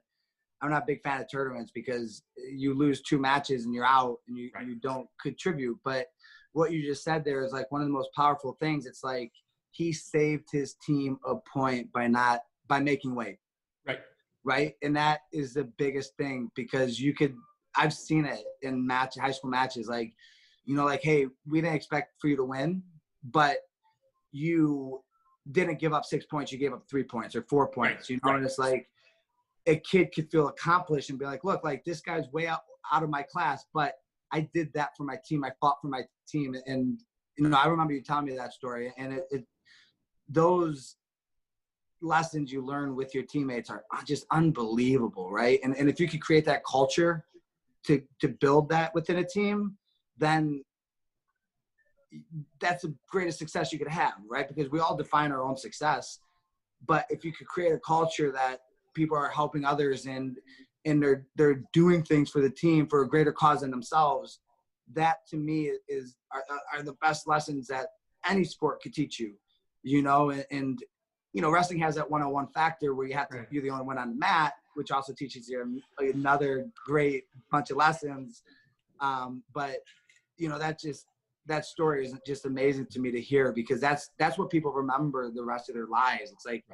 I'm not a big fan of tournaments because you lose 2 matches and you're out and you don't contribute. But what you just said there is like one of the most powerful things. It's like he saved his team a point by making weight. Right. And that is the biggest thing, because I've seen it in high school matches, like, you know, like, hey, we didn't expect for you to win, but you didn't give up 6 points. You gave up 3 points or 4 points, you know, and it's like a kid could feel accomplished and be like, look, like this guy's way out of my class, but I did that for my team. I fought for my team. And, you know, I remember you telling me that story, and those lessons you learn with your teammates are just unbelievable. Right. And if you could create that culture to build that within a team, then that's the greatest success you could have, right? Because we all define our own success. But if you could create a culture that people are helping others and they're doing things for the team for a greater cause than themselves, that to me are the best lessons that any sport could teach you, you know. And you know, wrestling has that one-on-one factor where you have to, you're the only one on the mat, which also teaches you another great bunch of lessons. But you know, that story is just amazing to me to hear, because that's what people remember the rest of their lives. It's like,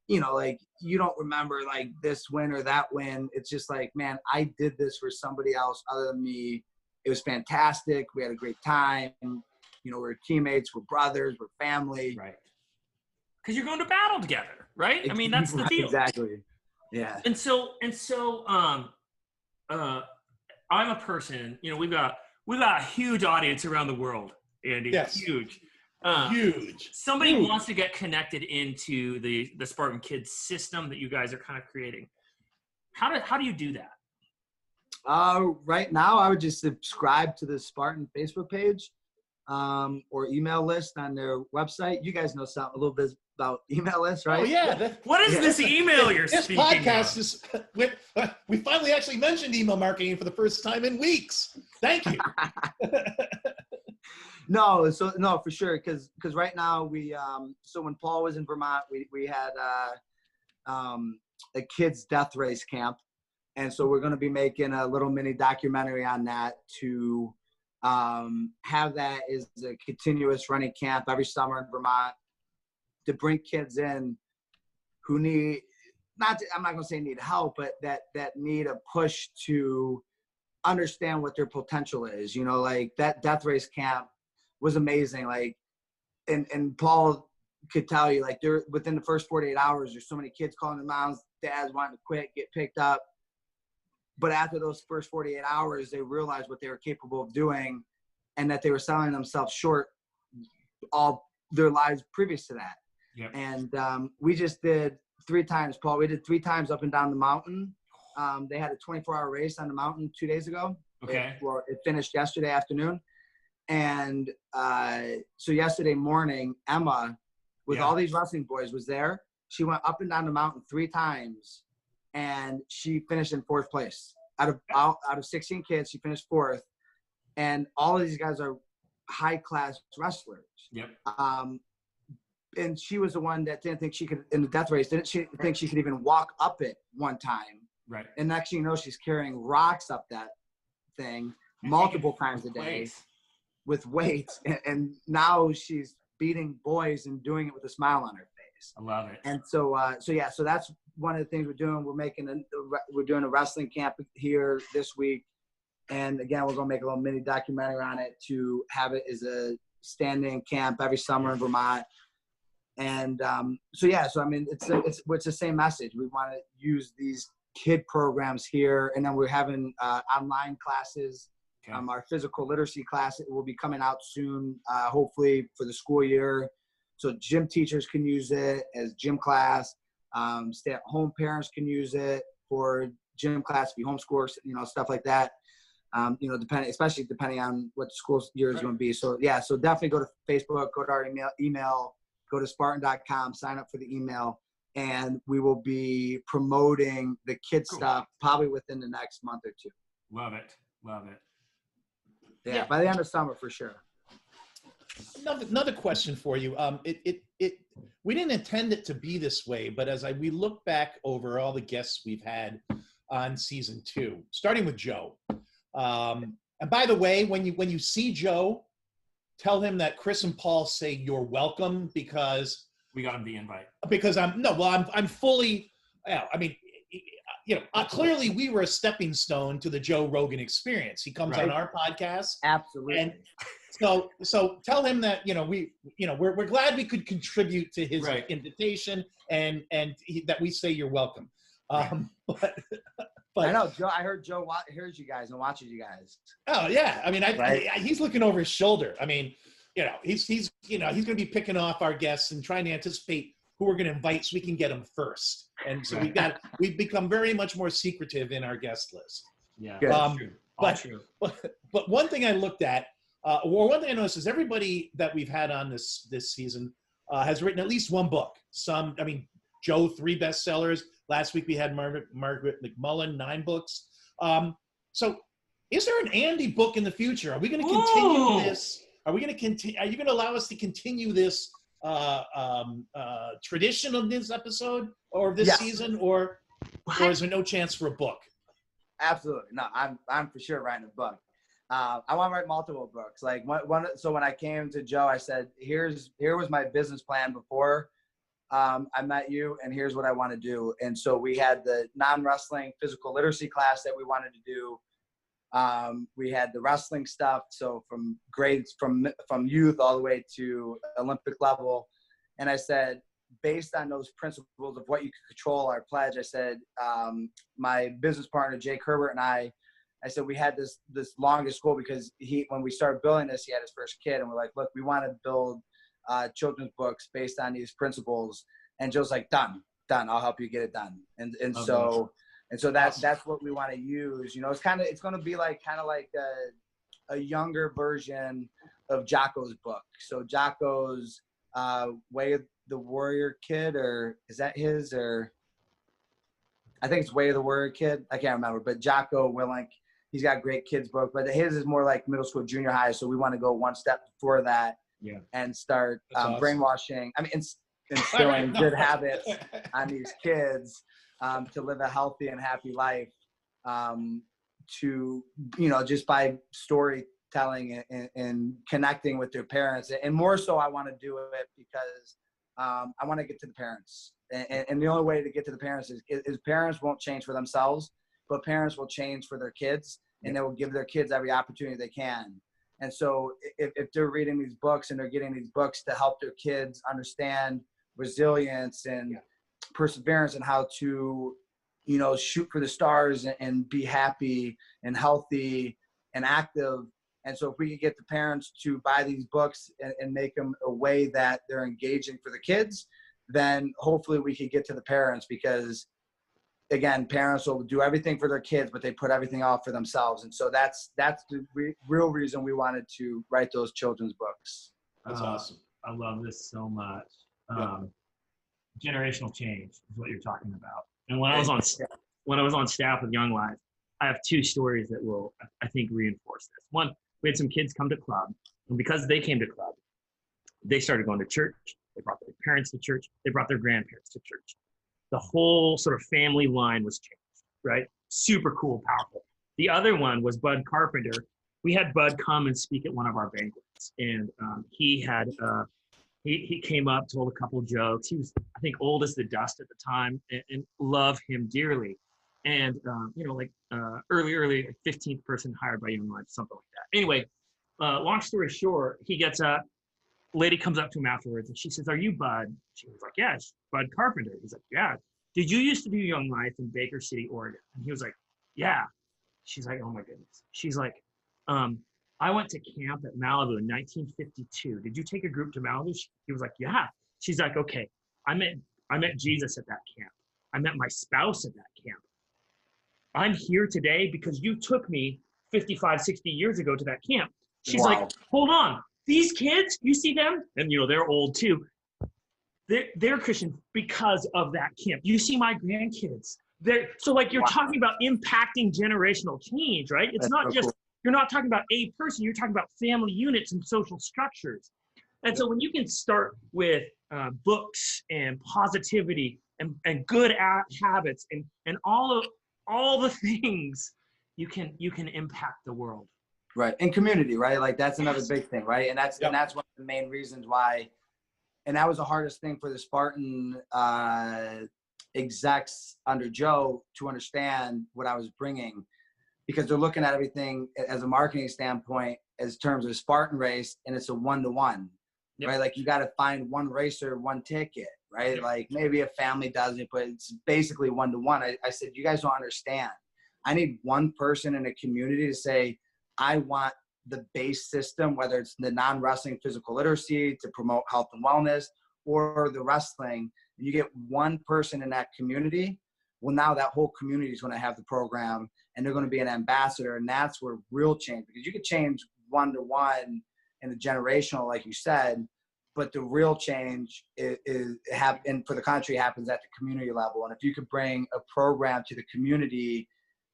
you know, like you don't remember like this win or that win. It's just like, man, I did this for somebody else other than me. It was fantastic. We had a great time. You know, we're teammates, we're brothers, we're family. Right. Because you're going to battle together, right? I mean, that's the deal. Exactly. Yeah. And so, I'm a person. You know, we've got a huge audience around the world, Andy. Yes. Huge. Huge. Somebody wants to get connected into the Spartan Kids system that you guys are kind of creating. How do you do that? Right now, I would just subscribe to the Spartan Facebook page, or email list on their website. You guys know a little bit about email lists, right? Oh yeah. What is this email you're this speaking podcast of? is we finally actually mentioned email marketing for the first time in weeks. Thank you. No, for sure, because right now we so when Paul was in Vermont, we had a kids death race camp, and so we're going to be making a little mini documentary on that to have that as a continuous running camp every summer in Vermont, to bring kids in who need, I'm not going to say need help, but that need a push to understand what their potential is. You know, like that death race camp was amazing. Like, and Paul could tell you, like, there within the first 48 hours, there's so many kids calling their moms, dads wanting to quit, get picked up. But after those first 48 hours, they realized what they were capable of doing, and that they were selling themselves short all their lives previous to that. Yep. And we just did 3 times, Paul. We did 3 times up and down the mountain. They had a 24-hour race on the mountain 2 days ago. Okay. It finished yesterday afternoon. And so yesterday morning, Emma, with all these wrestling boys, was there. She went up and down the mountain 3 times, and she finished in 4th place. Out of 16 kids, she finished 4th. And all of these guys are high-class wrestlers. Yep. And she was the one that didn't think she could, in the death race, didn't she think she could even walk up it one time. Right. And next thing you know, she's carrying rocks up that thing multiple times a day with weights. And now she's beating boys and doing it with a smile on her face. I love it. And so that's one of the things we're doing. We're doing a wrestling camp here this week. And again, we're going to make a little mini documentary on it to have it as a standing camp every summer in Vermont. And I mean, it's the same message. We want to use these kid programs here, and then we're having online classes. Okay. Our physical literacy class will be coming out soon, hopefully for the school year. So gym teachers can use it as gym class. Stay-at-home parents can use it for gym class if you homeschool, stuff like that. Especially depending on what the school year is going to be. So yeah, so definitely go to Facebook, go to our email, go to Spartan.com, sign up for the email, and we will be promoting the kids stuff probably within the next month or two. Love it. Yeah, by the end of summer for sure. Another question for you. We didn't intend it to be this way, but we look back over all the guests we've had on season 2, starting with Joe. And by the way, when you see Joe, tell him that Chris and Paul say you're welcome, because we got him the invite. Because I'm fully. Clearly we were a stepping stone to the Joe Rogan experience. He comes on our podcast. Absolutely. And so tell him that, we're glad we could contribute to his invitation, and that we say you're welcome. But I know Joe. I heard Joe hears you guys and watches you guys. Oh yeah, I mean, he's looking over his shoulder. I mean, he's going to be picking off our guests and trying to anticipate who we're going to invite so we can them first. And so we've become very much more secretive in our guest list. Yeah. True. But one thing I looked at, or one thing I noticed, is everybody that we've had on this season has written at least one book. Joe, 3 bestsellers. Last week we had Margaret McMullen, 9 books. So is there an Andy book in the future? Are we going to continue this? Are you going to allow us to continue this tradition of this episode or this season, or is there no chance for a book? Absolutely. No, I'm for sure writing a book. I want to write multiple books. Like so when I came to Joe, I said, here was my business plan before I met you, and here's what I want to do. And so we had the non-wrestling physical literacy class that we wanted to do. We had the wrestling stuff, so from grades from youth all the way to Olympic level. And I said, based on those principles of what you could control, our pledge, I said, my business partner Jake Herbert and I said we had this longest goal, because when we started building this, he had his first kid, and we're like, look, we want to build children's books based on these principles. And Joe's like, done, I'll help you get it done. And so that's what we want to use. It's going to be kind of like a younger version of Jocko's book. So Jocko's Way of the Warrior Kid, or is that his, or I think it's Way of the Warrior Kid. I can't remember, but Jocko Willink, he's got a great kids book, but his is more like middle school, junior high. So we want to go one step before that and start brainwashing. Instilling good habits on these kids to live a healthy and happy life, just by storytelling and connecting with their parents. And more so, I want to do it because I want to get to the parents. And the only way to get to the parents is parents won't change for themselves, but parents will change for their kids, and they will give their kids every opportunity they can. And so if they're reading these books and they're getting these books to help their kids understand resilience and perseverance, and how to shoot for the stars and be happy and healthy and active. And so if we could get the parents to buy these books and make them a way that they're engaging for the kids, then hopefully we could get to the parents, because again, parents will do everything for their kids, but they put everything off for themselves. And so that's the real reason we wanted to write those children's books. That's awesome. I love this so much. Generational change is what you're talking about. And when I was on staff with Young Life, I have 2 stories that will, I think, reinforce this. One, we had some kids come to club, and because they came to club, they started going to church. They brought their parents to church. They brought their grandparents to church. The whole sort of family line was changed, right? Super cool, powerful. The other one was Bud Carpenter. We had Bud come and speak at one of our banquets, and he had he came up, told a couple jokes. He was, I think, old as the dust at the time, and love him dearly. And early 15th person hired by Young Life, something like that. Anyway, long story short, he gets up. Lady comes up to him afterwards, and she says, "Are you Bud?" She was like, "Yes, Bud Carpenter." He's like, "Yeah. Did you used to do Young Life in Baker City, Oregon?" And he was like, "Yeah." She's like, "Oh my goodness." She's like, "I went to camp at Malibu in 1952. Did you take a group to Malibu?" He was like, "Yeah." She's like, "Okay, I met Jesus at that camp. I met my spouse at that camp." I'm here today because you took me 55, 60 years ago to that camp. She's Wow. like, hold on, these kids, you see them? And they're old too. They're Christian because of that camp. You see my grandkids. So like you're talking about impacting generational change, right? It's That's not so just, cool. you're not talking about a person, you're talking about family units and social structures. And so when you can start with books and positivity and good habits and all the things, you can impact the world. Right. And community, right? Like that's another Yes. big thing, right? And that's one of the main reasons why, and that was the hardest thing for the Spartan execs under Joe to understand what I was bringing, because they're looking at everything as a marketing standpoint as terms of Spartan race, and it's a 1-to-1, right? Like you got to find one racer, one ticket, right? Yep. Like maybe a family does it, but it's basically 1-to-1. I said, you guys don't understand. I need one person in a community to say, I want the base system, whether it's the non-wrestling physical literacy to promote health and wellness, or the wrestling. And you get one person in that community, well, now that whole community is going to have the program and they're going to be an ambassador. And that's where real change, because you could change 1-to-1 in the generational, like you said, but the real change and for the country happens at the community level. And if you could bring a program to the community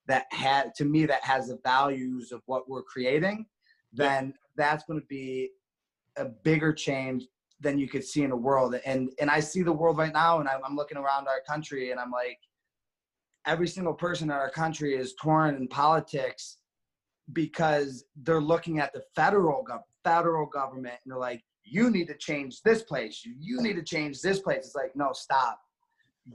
that has the values of what we're creating, then that's going to be a bigger change than you could see in the world. And I see the world right now, and I'm looking around our country, and I'm like, every single person in our country is torn in politics because they're looking at the federal government, and they're like, you need to change this place. You need to change this place. It's like, no, stop.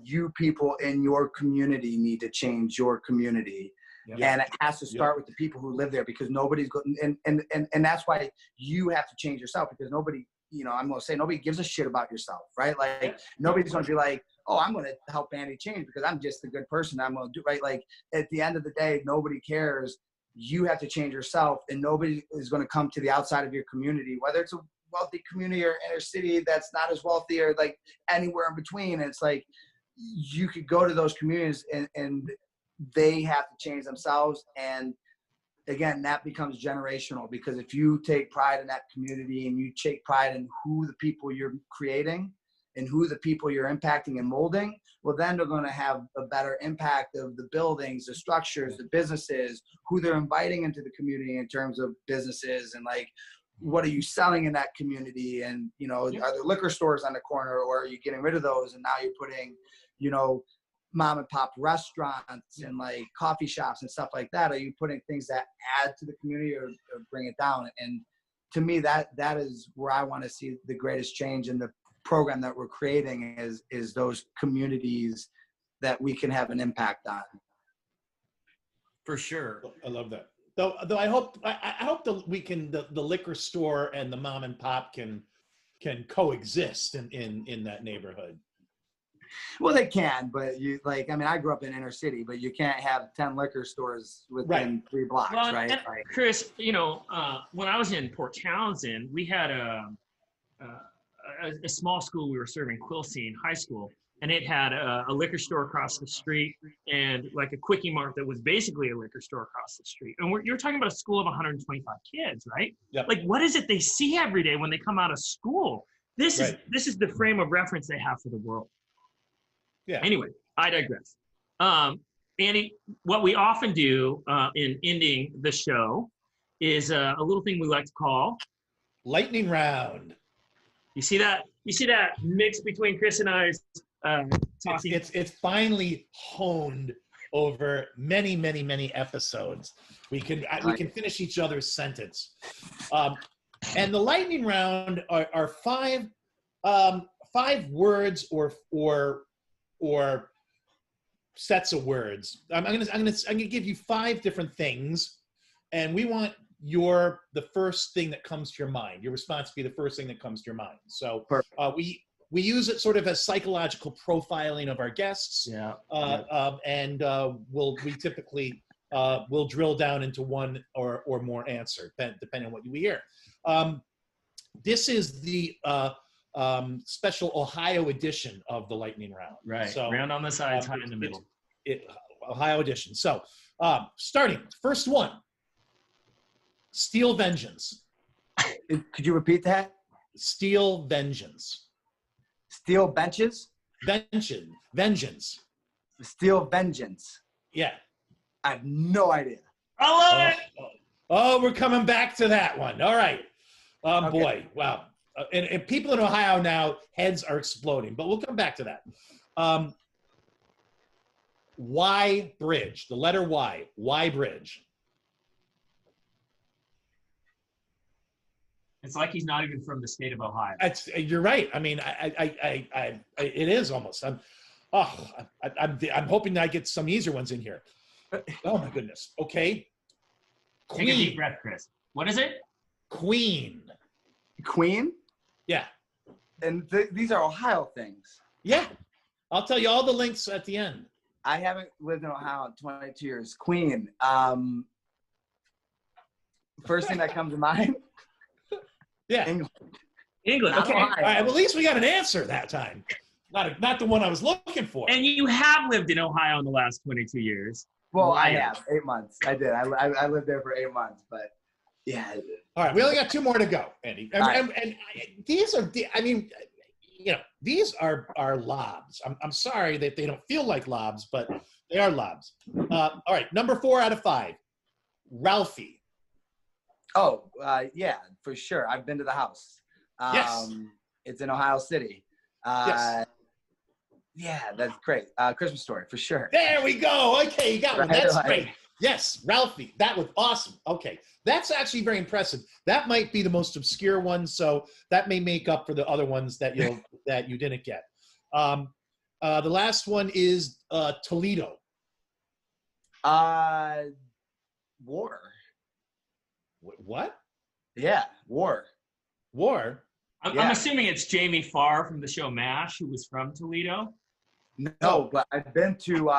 You people in your community need to change your community. And it has to start with the people who live there, because nobody's going, and that's why you have to change yourself, because nobody, I'm going to say, nobody gives a shit about yourself, right? Like nobody's going to be like, oh, I'm going to help Andy change because I'm just a good person. I'm going to do right. Like at the end of the day, nobody cares. You have to change yourself, and nobody is going to come to the outside of your community, whether it's a wealthy community or inner city that's not as wealthy, or like anywhere in between. It's like, you could go to those communities and they have to change themselves. And again, that becomes generational, because if you take pride in that community and you take pride in who the people you're creating and who the people you're impacting and molding, well, then they're going to have a better impact of the buildings, the structures, the businesses, who they're inviting into the community in terms of businesses, and like, what are you selling in that community? And, are there liquor stores on the corner, or are you getting rid of those? And now you're putting, mom and pop restaurants and like coffee shops and stuff like that. Are you putting things that add to the community or bring it down? And to me, that is where I want to see the greatest change in the program that we're creating, is those communities that we can have an impact on. For sure. I love that. Though I hope the liquor store and the mom and pop can coexist in that neighborhood. Well, they can, but I grew up in inner city, but you can't have 10 liquor stores within 3 blocks, right? And Chris, when I was in Port Townsend, we had a small school. We were serving Quilcene High School, and it had a liquor store across the street and like a Quickie Mart that was basically a liquor store across the street. And you're talking about a school of 125 kids, right? Yep. Like, what is it they see every day when they come out of school? This is the frame of reference they have for the world. Yeah. Anyway, I digress. Andy, what we often do in ending the show is a little thing we like to call lightning round. You see that mix between Chris and I's talking? It's finally honed over many, many, many episodes. We can finish each other's sentence. And the lightning round are 5 words or sets of words. I'm gonna give you 5 different things, and we want the first thing that comes to your mind. Your response to be the first thing that comes to your mind. So we use it sort of as psychological profiling of our guests. Yeah. We typically will drill down into one or more answer, depending on what we hear. This is the special Ohio edition of the lightning round. Right. So, round on the sides, high in the middle. Ohio edition. So, starting first one, Steel Vengeance. Could you repeat that? Steel Vengeance. Steel benches? Vengeance. Steel vengeance. Yeah. I have no idea. I love it. Oh, we're coming back to that one. All right. Okay. Boy, wow. And people in Ohio now, heads are exploding, but we'll come back to that. Y Bridge, the letter Y. Y Bridge. It's like he's not even from the state of Ohio. You're right. I mean, it is almost. I'm hoping I get some easier ones in here. Oh my goodness. Okay. Take a deep breath, Chris. What is it? Queen. Queen? Yeah. And these are Ohio things. Yeah. I'll tell you all the links at the end. I haven't lived in Ohio in 22 years. Queen. First thing that comes to mind. Yeah. England. Okay. Okay. All right. Well, at least we got an answer that time. Not the one I was looking for. And you have lived in Ohio in the last 22 years. Well, I have 8 months. I did. I lived there for 8 months, but yeah. All right. We only got 2 more to go, Andy. And these are, I mean, these are lobs. I'm sorry that they don't feel like lobs, but they are lobs. All right. Number 4 out of 5. Ralphie. Oh, yeah, for sure. I've been to the house. Yes. It's in Ohio City. Yes. Yeah, that's great. Christmas Story, for sure. There we go. Okay, you got one. Right, That's right. great. Yes, Ralphie. That was awesome. Okay. That's actually very impressive. That might be the most obscure one, so that may make up for the other ones that you didn't get. The last one is Toledo. War. What? Yeah, war. War? I'm assuming it's Jamie Farr from the show MASH, who was from Toledo. No, but I've been to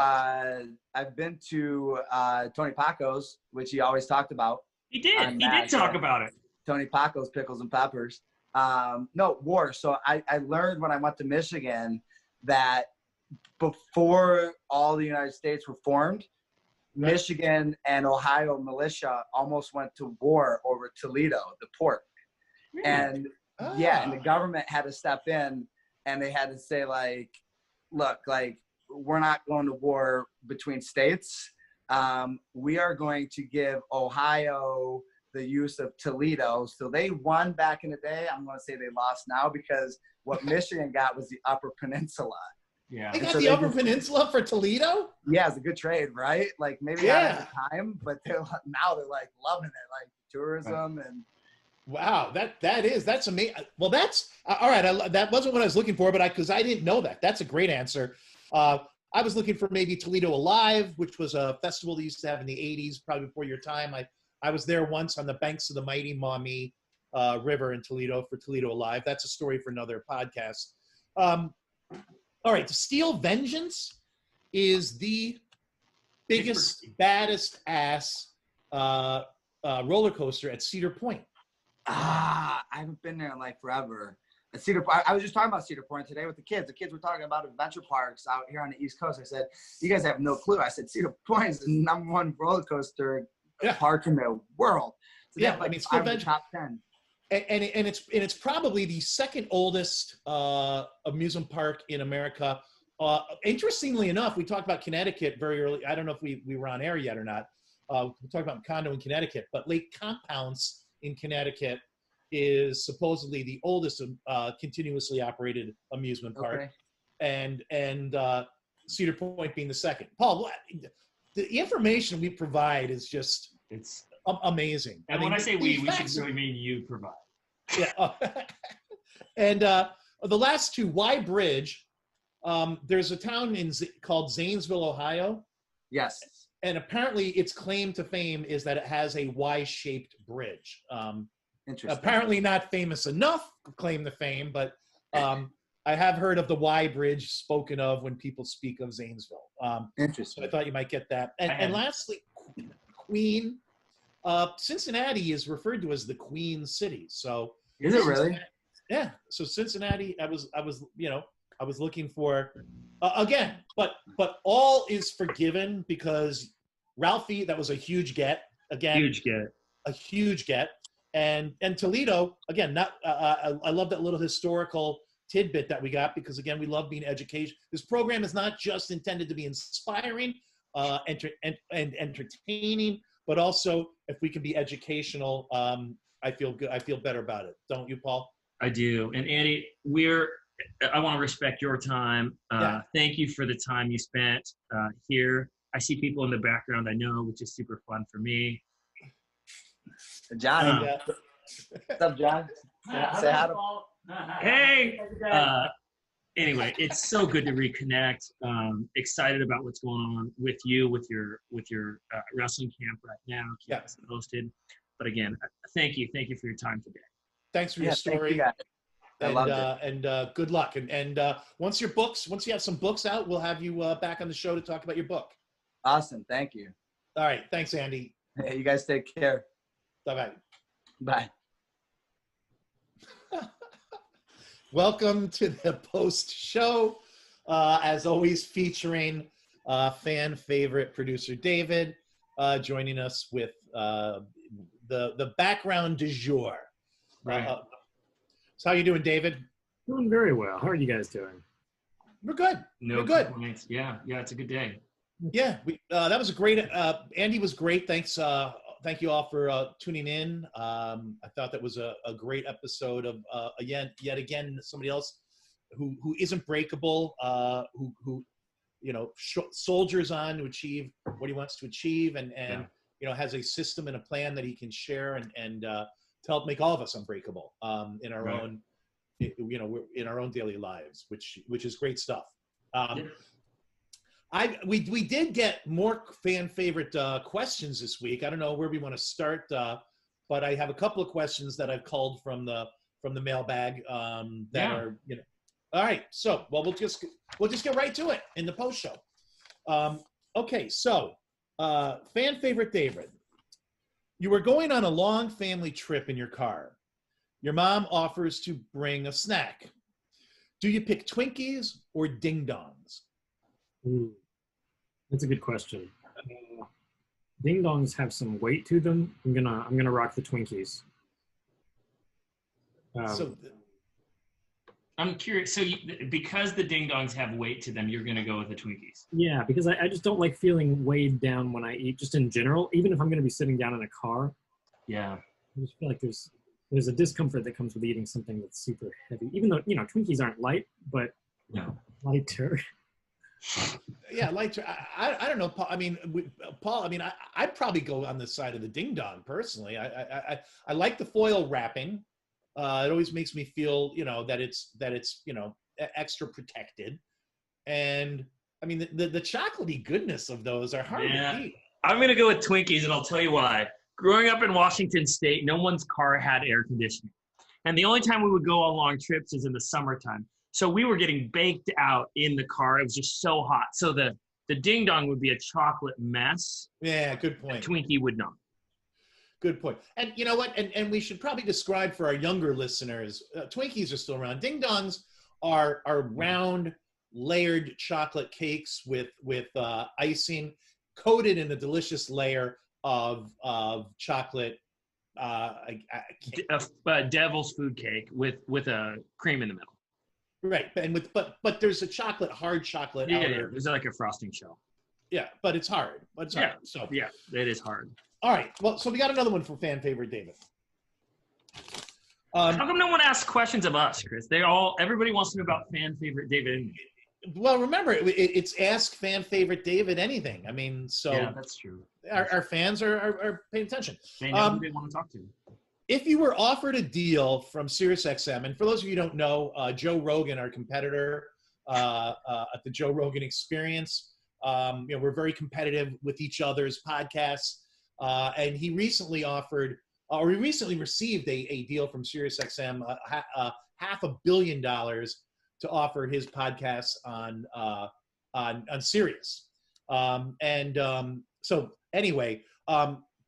Tony Paco's, which he always talked about. He did. He did talk about it. Tony Paco's Pickles and Peppers. No, war. So I learned when I went to Michigan that before all the United States were formed, Michigan and Ohio militia almost went to war over Toledo, the port. Really? And and the government had to step in and they had to say, like, look, like, we're not going to war between states. We are going to give Ohio the use of Toledo. So they won back in the day. I'm going to say they lost now because what Michigan got was the Upper Peninsula. Yeah. They got the Upper Peninsula for Toledo? Yeah, it's a good trade, right? Like maybe not at the time, but now they're like loving it, like tourism and. Wow, that's amazing. Well, that's all right. That wasn't what I was looking for, but because I didn't know that. That's a great answer. I was looking for maybe Toledo Alive, which was a festival they used to have in the 80s, probably before your time. I was there once on the banks of the mighty Maumee River in Toledo for Toledo Alive. That's a story for another podcast. All right, the Steel Vengeance is the biggest, baddest ass roller coaster at Cedar Point. I haven't been there in like forever. At Cedar, I was just talking about Cedar Point today with the kids. The kids were talking about adventure parks out here on the East Coast. I said, "You guys have no clue." I said, "Cedar Point is the #1 roller coaster park in the world." So I mean, Steel Vengeance, top 10. And it's probably the second oldest amusement park in America. Interestingly enough, we talked about Connecticut very early. I don't know if we were on air yet or not. We talked about Condo in Connecticut, but Lake Compounce in Connecticut is supposedly the oldest continuously operated amusement park, and Cedar Point being the second. Paul, the information we provide is just amazing. And when I say we should really mean you provide. Yeah. And the last two, Y Bridge, there's a town called Zanesville, Ohio. Yes. And apparently its claim to fame is that it has a Y-shaped bridge. Interesting. Apparently not famous enough claim to fame, but I have heard of the Y Bridge spoken of when people speak of Zanesville. Interesting. So I thought you might get that. And lastly, Queen. Cincinnati is referred to as the Queen City. So is it really? Yeah. So Cincinnati, I was I was looking for, again, but all is forgiven because Ralphie, that was a huge get. Again, a huge get. And Toledo, again, not. I love that little historical tidbit that we got because again, we love being education. This program is not just intended to be inspiring, and entertaining, but also if we can be educational, I feel good. I feel better about it. Don't you, Paul? I do. And Andy, I want to respect your time. Thank you for the time you spent here. I see people in the background I know, which is super fun for me. John, what's up, John? Say hi to Paul. Hey. Anyway, it's so good to reconnect. Excited about what's going on with you, with your wrestling camp right now. Yes. Hosted. But again, thank you for your time today. Thanks for your story. I loved it. And good luck. And once you have some books out, we'll have you back on the show to talk about your book. Awesome. Thank you. All right. Thanks, Andy. Hey, you guys take care. Bye-bye. Bye. Welcome to the post show. As always, featuring fan favorite producer David, joining us with the background du jour. Right. So how you doing, David? Doing very well. How are you guys doing? We're good. No good. complaints. Yeah, it's a good day. Yeah, that was a great. Andy was great. Thanks. Thank you all for tuning in. I thought that was a great episode of yet again somebody else who isn't breakable, who soldiers on to achieve what he wants to achieve, and has a system and a plan that he can share and to help make all of us unbreakable in our own in our own daily lives, which is great stuff. We did get more fan favorite questions this week. I don't know where we want to start, but I have a couple of questions that I've culled from the mailbag that are All right, so we'll just get right to it in the post show. Okay, so fan favorite David, you were going on a long family trip in your car. Your mom offers to bring a snack. Do you pick Twinkies or Ding Dongs? That's a good question. Ding Dongs have some weight to them. I'm gonna rock the Twinkies. I'm curious. So because the Ding Dongs have weight to them, you're gonna go with the Twinkies? Yeah, because I just don't like feeling weighed down when I eat, just in general. Even if I'm gonna be sitting down in a car. Yeah. I just feel like there's a discomfort that comes with eating something that's super heavy. Even though Twinkies aren't light, but lighter. Yeah, lighter. I don't know, Paul. I mean, Paul. I mean, I'd probably go on the side of the Ding Dong personally. I like the foil wrapping. It always makes me feel, that it's extra protected. And I mean, the chocolatey goodness of those are hard to eat. I'm gonna go with Twinkies, and I'll tell you why. Growing up in Washington State, no one's car had air conditioning, and the only time we would go on long trips is in the summertime. So we were getting baked out in the car. It was just so hot. So the Ding Dong would be a chocolate mess. Yeah, good point. A Twinkie would not. Good point. And you know what? And we should probably describe for our younger listeners, Twinkies are still around. Ding Dongs are round, layered chocolate cakes with icing, coated in a delicious layer of chocolate. Devil's food cake with a cream in the middle. Right, and but there's a hard chocolate outer. Yeah, there's like a frosting shell. Yeah, but it's hard. So yeah, it is hard. All right, well, so we got another one for fan favorite David. How come no one asks questions of us, Chris? Everybody wants to know about fan favorite David. Well, remember, it's ask fan favorite David anything. I mean, so yeah, that's true. Our fans are paying attention. They know who they want to talk to. If you were offered a deal from SiriusXM, and for those of you who don't know, Joe Rogan, our competitor at the Joe Rogan Experience, we're very competitive with each other's podcasts, and he recently received a deal from SiriusXM, $500 million to offer his podcast on Sirius. So anyway,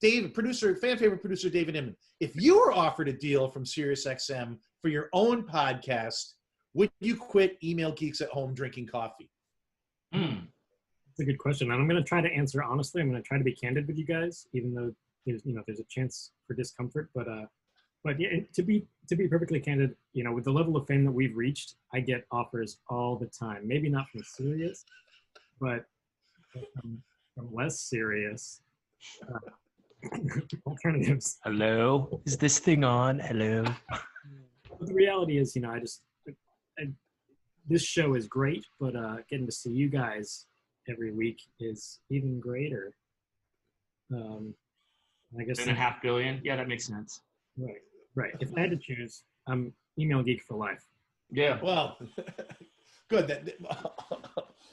David, fan favorite producer David Inman, if you were offered a deal from SiriusXM for your own podcast, Would you quit Email Geeks at Home drinking coffee? That's a good question. And I'm going to try to answer honestly. I'm going to try to be candid with you guys, even though there's a chance for discomfort. But yeah, to be perfectly candid, with the level of fame that we've reached, I get offers all the time. Maybe not from serious, but from less serious alternatives. Hello, is this thing on? Hello. But the reality is, this show is great, but getting to see you guys every week is even greater. I guess $2.5 billion. Yeah, that makes sense. Right. If I had to choose, I'm email geek for life. Yeah. Well, good.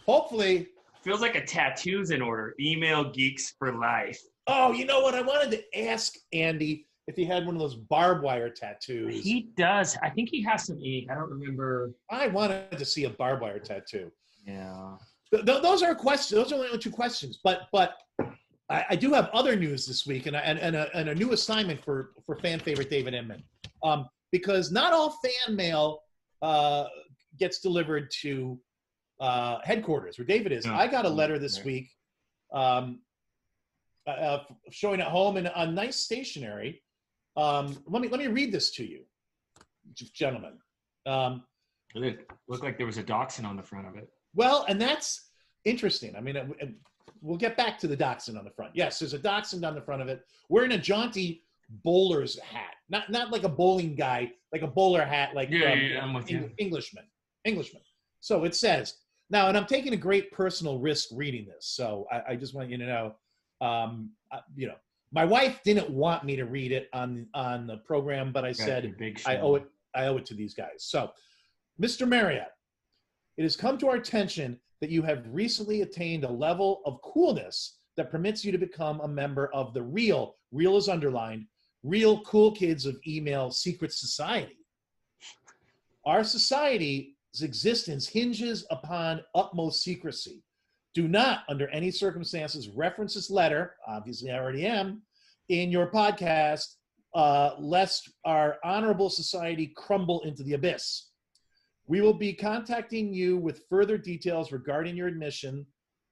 Hopefully. Feels like a tattoo's in order. Email Geeks for life. Oh, you know what? I wanted to ask Andy if he had one of those barbed wire tattoos. He does. I think he has some ink. I don't remember. I wanted to see a barbed wire tattoo. Yeah. Those are questions. Those are only 2 questions. But I do have other news this week and a new assignment for fan favorite David Inman. Because not all fan mail gets delivered to headquarters where David is. I got a letter this week showing at home in a nice stationery. Let me read this to you, gentlemen. It looked like there was a dachshund on the front of it. Well, and that's interesting. I mean, we'll get back to the dachshund on the front. Yes, there's a dachshund on the front of it, wearing a jaunty bowler's hat. Not like a bowling guy, like a bowler hat, like I'm with you. Englishman. So it says now, and I'm taking a great personal risk reading this. So I just want you to know, my wife didn't want me to read it on the program, but I said I owe it to these guys. So, Mr. Marriott, it has come to our attention that you have recently attained a level of coolness that permits you to become a member of the real is underlined, real cool kids of email secret society. Our society's existence hinges upon utmost secrecy. Do not, under any circumstances, reference this letter, obviously I already am, in your podcast, lest our honorable society crumble into the abyss. We will be contacting you with further details regarding your admission,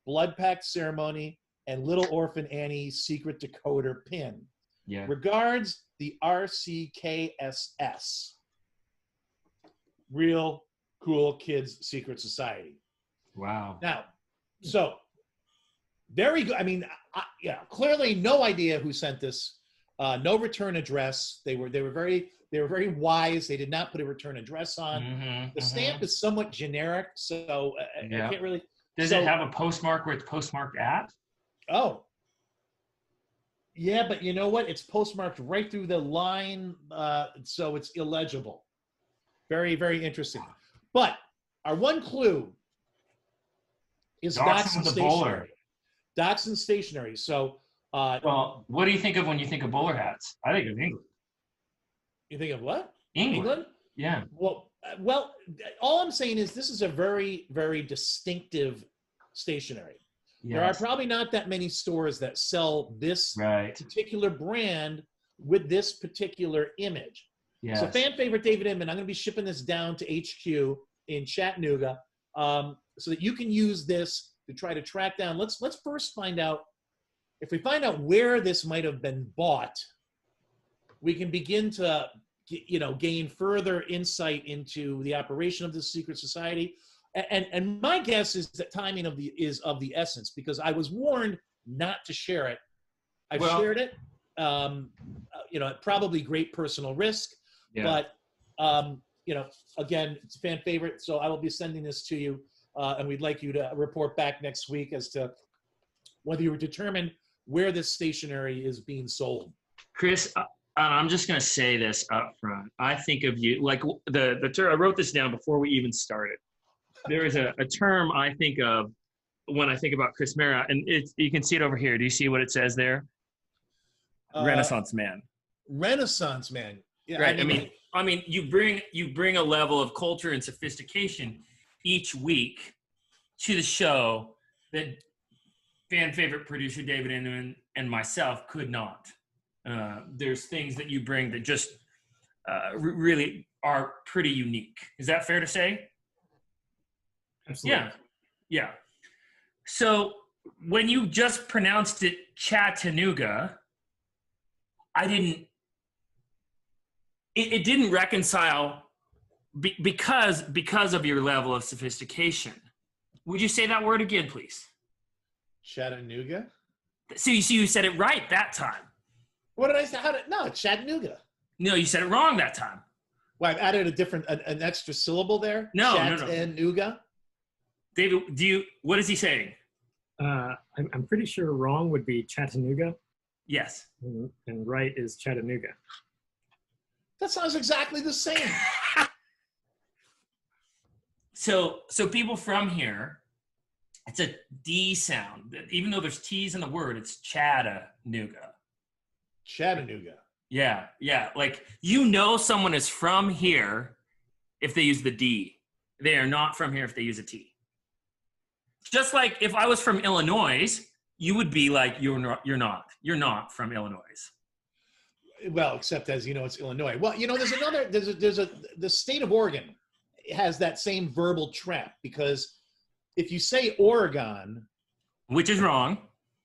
blood pact ceremony, and Little Orphan Annie's secret decoder pin. Yeah. Regards, the RCKSS. Real Cool Kids Secret Society. Wow. Now, so very good. I mean, clearly no idea who sent this. No return address. They were very wise. They did not put a return address on. The stamp is somewhat generic, so I can't really. Does it have a postmark where it's postmarked at? Oh. Yeah, but you know what? It's postmarked right through the line, so it's illegible. Very, very interesting. But our one clue is Dachshund Stationery. Dachshund Stationery. So, well, what do you think of when you think of bowler hats? I think of England. You think of what? England? Yeah. Well, all I'm saying is this is a very, very distinctive stationery. Yes. There are probably not that many stores that sell this particular brand with this particular image. Yes. So fan favorite David Inman, I'm going to be shipping this down to HQ in Chattanooga so that you can use this to try to track down. Let's first find out, if we find out where this might have been bought, we can begin to gain further insight into the operation of the secret society. And my guess is that timing is of the essence, because I was warned not to share it. I've shared it, at probably great personal risk, but again, it's a fan favorite, so I will be sending this to you, and we'd like you to report back next week as to whether you were determined where this stationery is being sold. Chris, I'm just going to say this up front. I think of you like the term. I wrote this down before we even started. There is a term I think of when I think about Chris Marriott, and you can see it over here. Do you see what it says there? Renaissance man. Renaissance man. Yeah, right. I mean, you bring a level of culture and sophistication each week to the show that fan favorite producer David Inman and myself could not. There's things that you bring that just really are pretty unique. Is that fair to say? Absolutely. Yeah. So when you just pronounced it Chattanooga, it didn't reconcile because of your level of sophistication. Would you say that word again, please? Chattanooga? So you said it right that time. What did I say? No, it's Chattanooga. No, you said it wrong that time. Well, I've added an extra syllable there. No. Chattanooga. David, what is he saying? I'm pretty sure wrong would be Chattanooga, Yes. and right is Chattanooga. That sounds exactly the same. So people from here, it's a D sound. Even though there's T's in the word, it's Chattanooga. Chattanooga. Yeah. Like, someone is from here if they use the D. They are not from here if they use a T. Just like if I was from Illinois, you would be like, you're not from Illinois. Well, except as you know, it's Illinois. Well, the state of Oregon has that same verbal trap, because if you say Oregon, which is wrong,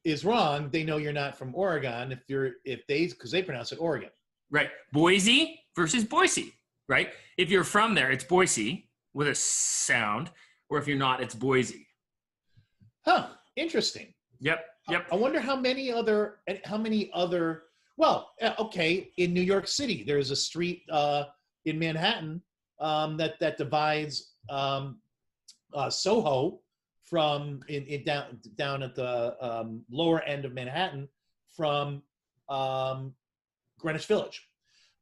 they know you're not from Oregon because they pronounce it Oregon. Right. Boise versus Boise, right? If you're from there, it's Boise with a sound, or if you're not, it's Boise. Huh. Interesting. Yep. I wonder how many other, well, okay, in New York City, there's a street in Manhattan that divides Soho from down at the lower end of Manhattan from Greenwich Village,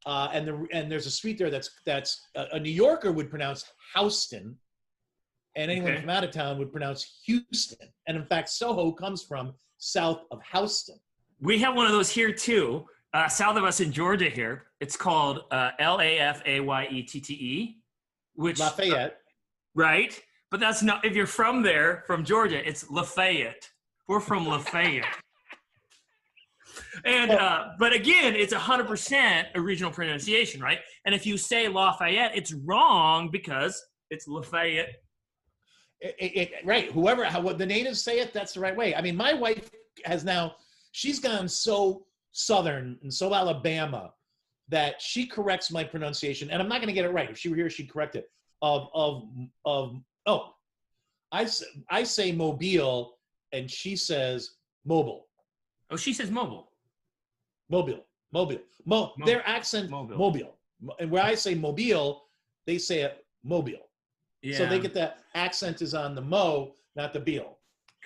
and there's a street there that's a New Yorker would pronounce Houston, and anyone from out of town would pronounce Houston. And in fact, Soho comes from south of Houston. We have one of those here too, south of us in Georgia here. It's called Lafayette, which Lafayette. Right? But that's not, if you're from there, from Georgia, it's Lafayette. We're from Lafayette. And, but again, it's 100% original pronunciation, right? And if you say Lafayette, it's wrong because it's Lafayette. Right. What the natives say it, that's the right way. I mean, my wife she's gone so Southern and so Alabama that she corrects my pronunciation, and I'm not going to get it right. If she were here, she'd correct it. I say Mobile, and she says mobile. Oh, she says mobile. Mobile. Their accent, mobile. And where I say mobile, they say it mobile. Yeah. So they get that accent is on the mo, not the beal.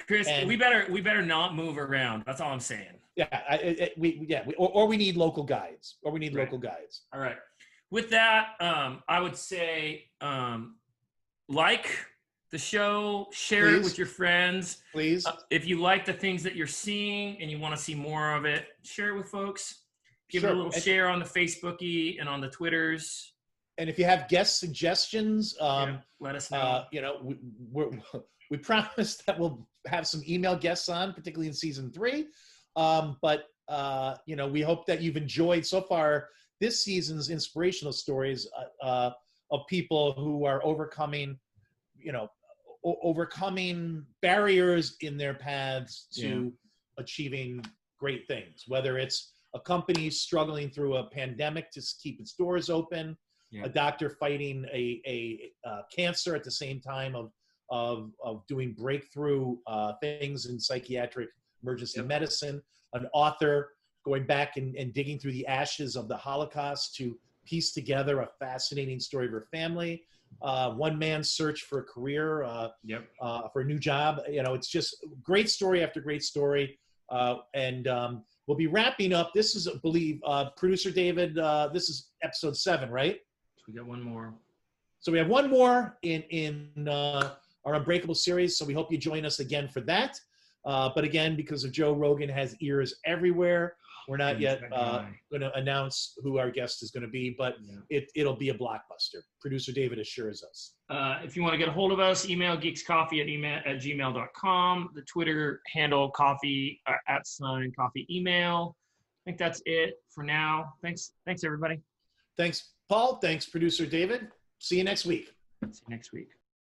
Chris, we better not move around. That's all I'm saying. Yeah, we need local guides. Local guides. All right. With that, I would say like the show, share it with your friends. Please. If you like the things that you're seeing and you want to see more of it, share it with folks. Give it a little share on the Facebooky and on the Twitters. And if you have guest suggestions, let us know. We promise that we'll have some email guests on, particularly in season 3. But we hope that you've enjoyed so far this season's inspirational stories of people who are overcoming barriers in their paths to achieving great things. Whether it's a company struggling through a pandemic to keep its doors open, a doctor fighting a cancer at the same time of doing breakthrough things in psychiatric emergency medicine, an author going back and digging through the ashes of the Holocaust to piece together a fascinating story of her family, one man's search for a career, for a new job. It's just great story after great story. And we'll be wrapping up. This is, I believe, producer David, this is episode 7, right? We got one more. So we have one more in our Unbreakable series. So we hope you join us again for that. But again, because of Joe Rogan has ears everywhere, we're not yet going to announce who our guest is going to be, but it'll be a blockbuster. Producer David assures us. If you want to get a hold of us, email geekscoffee@gmail.com. The Twitter handle coffee @coffee email. I think that's it for now. Thanks everybody. Thanks. Paul. Thanks, producer David. See you next week. See you next week.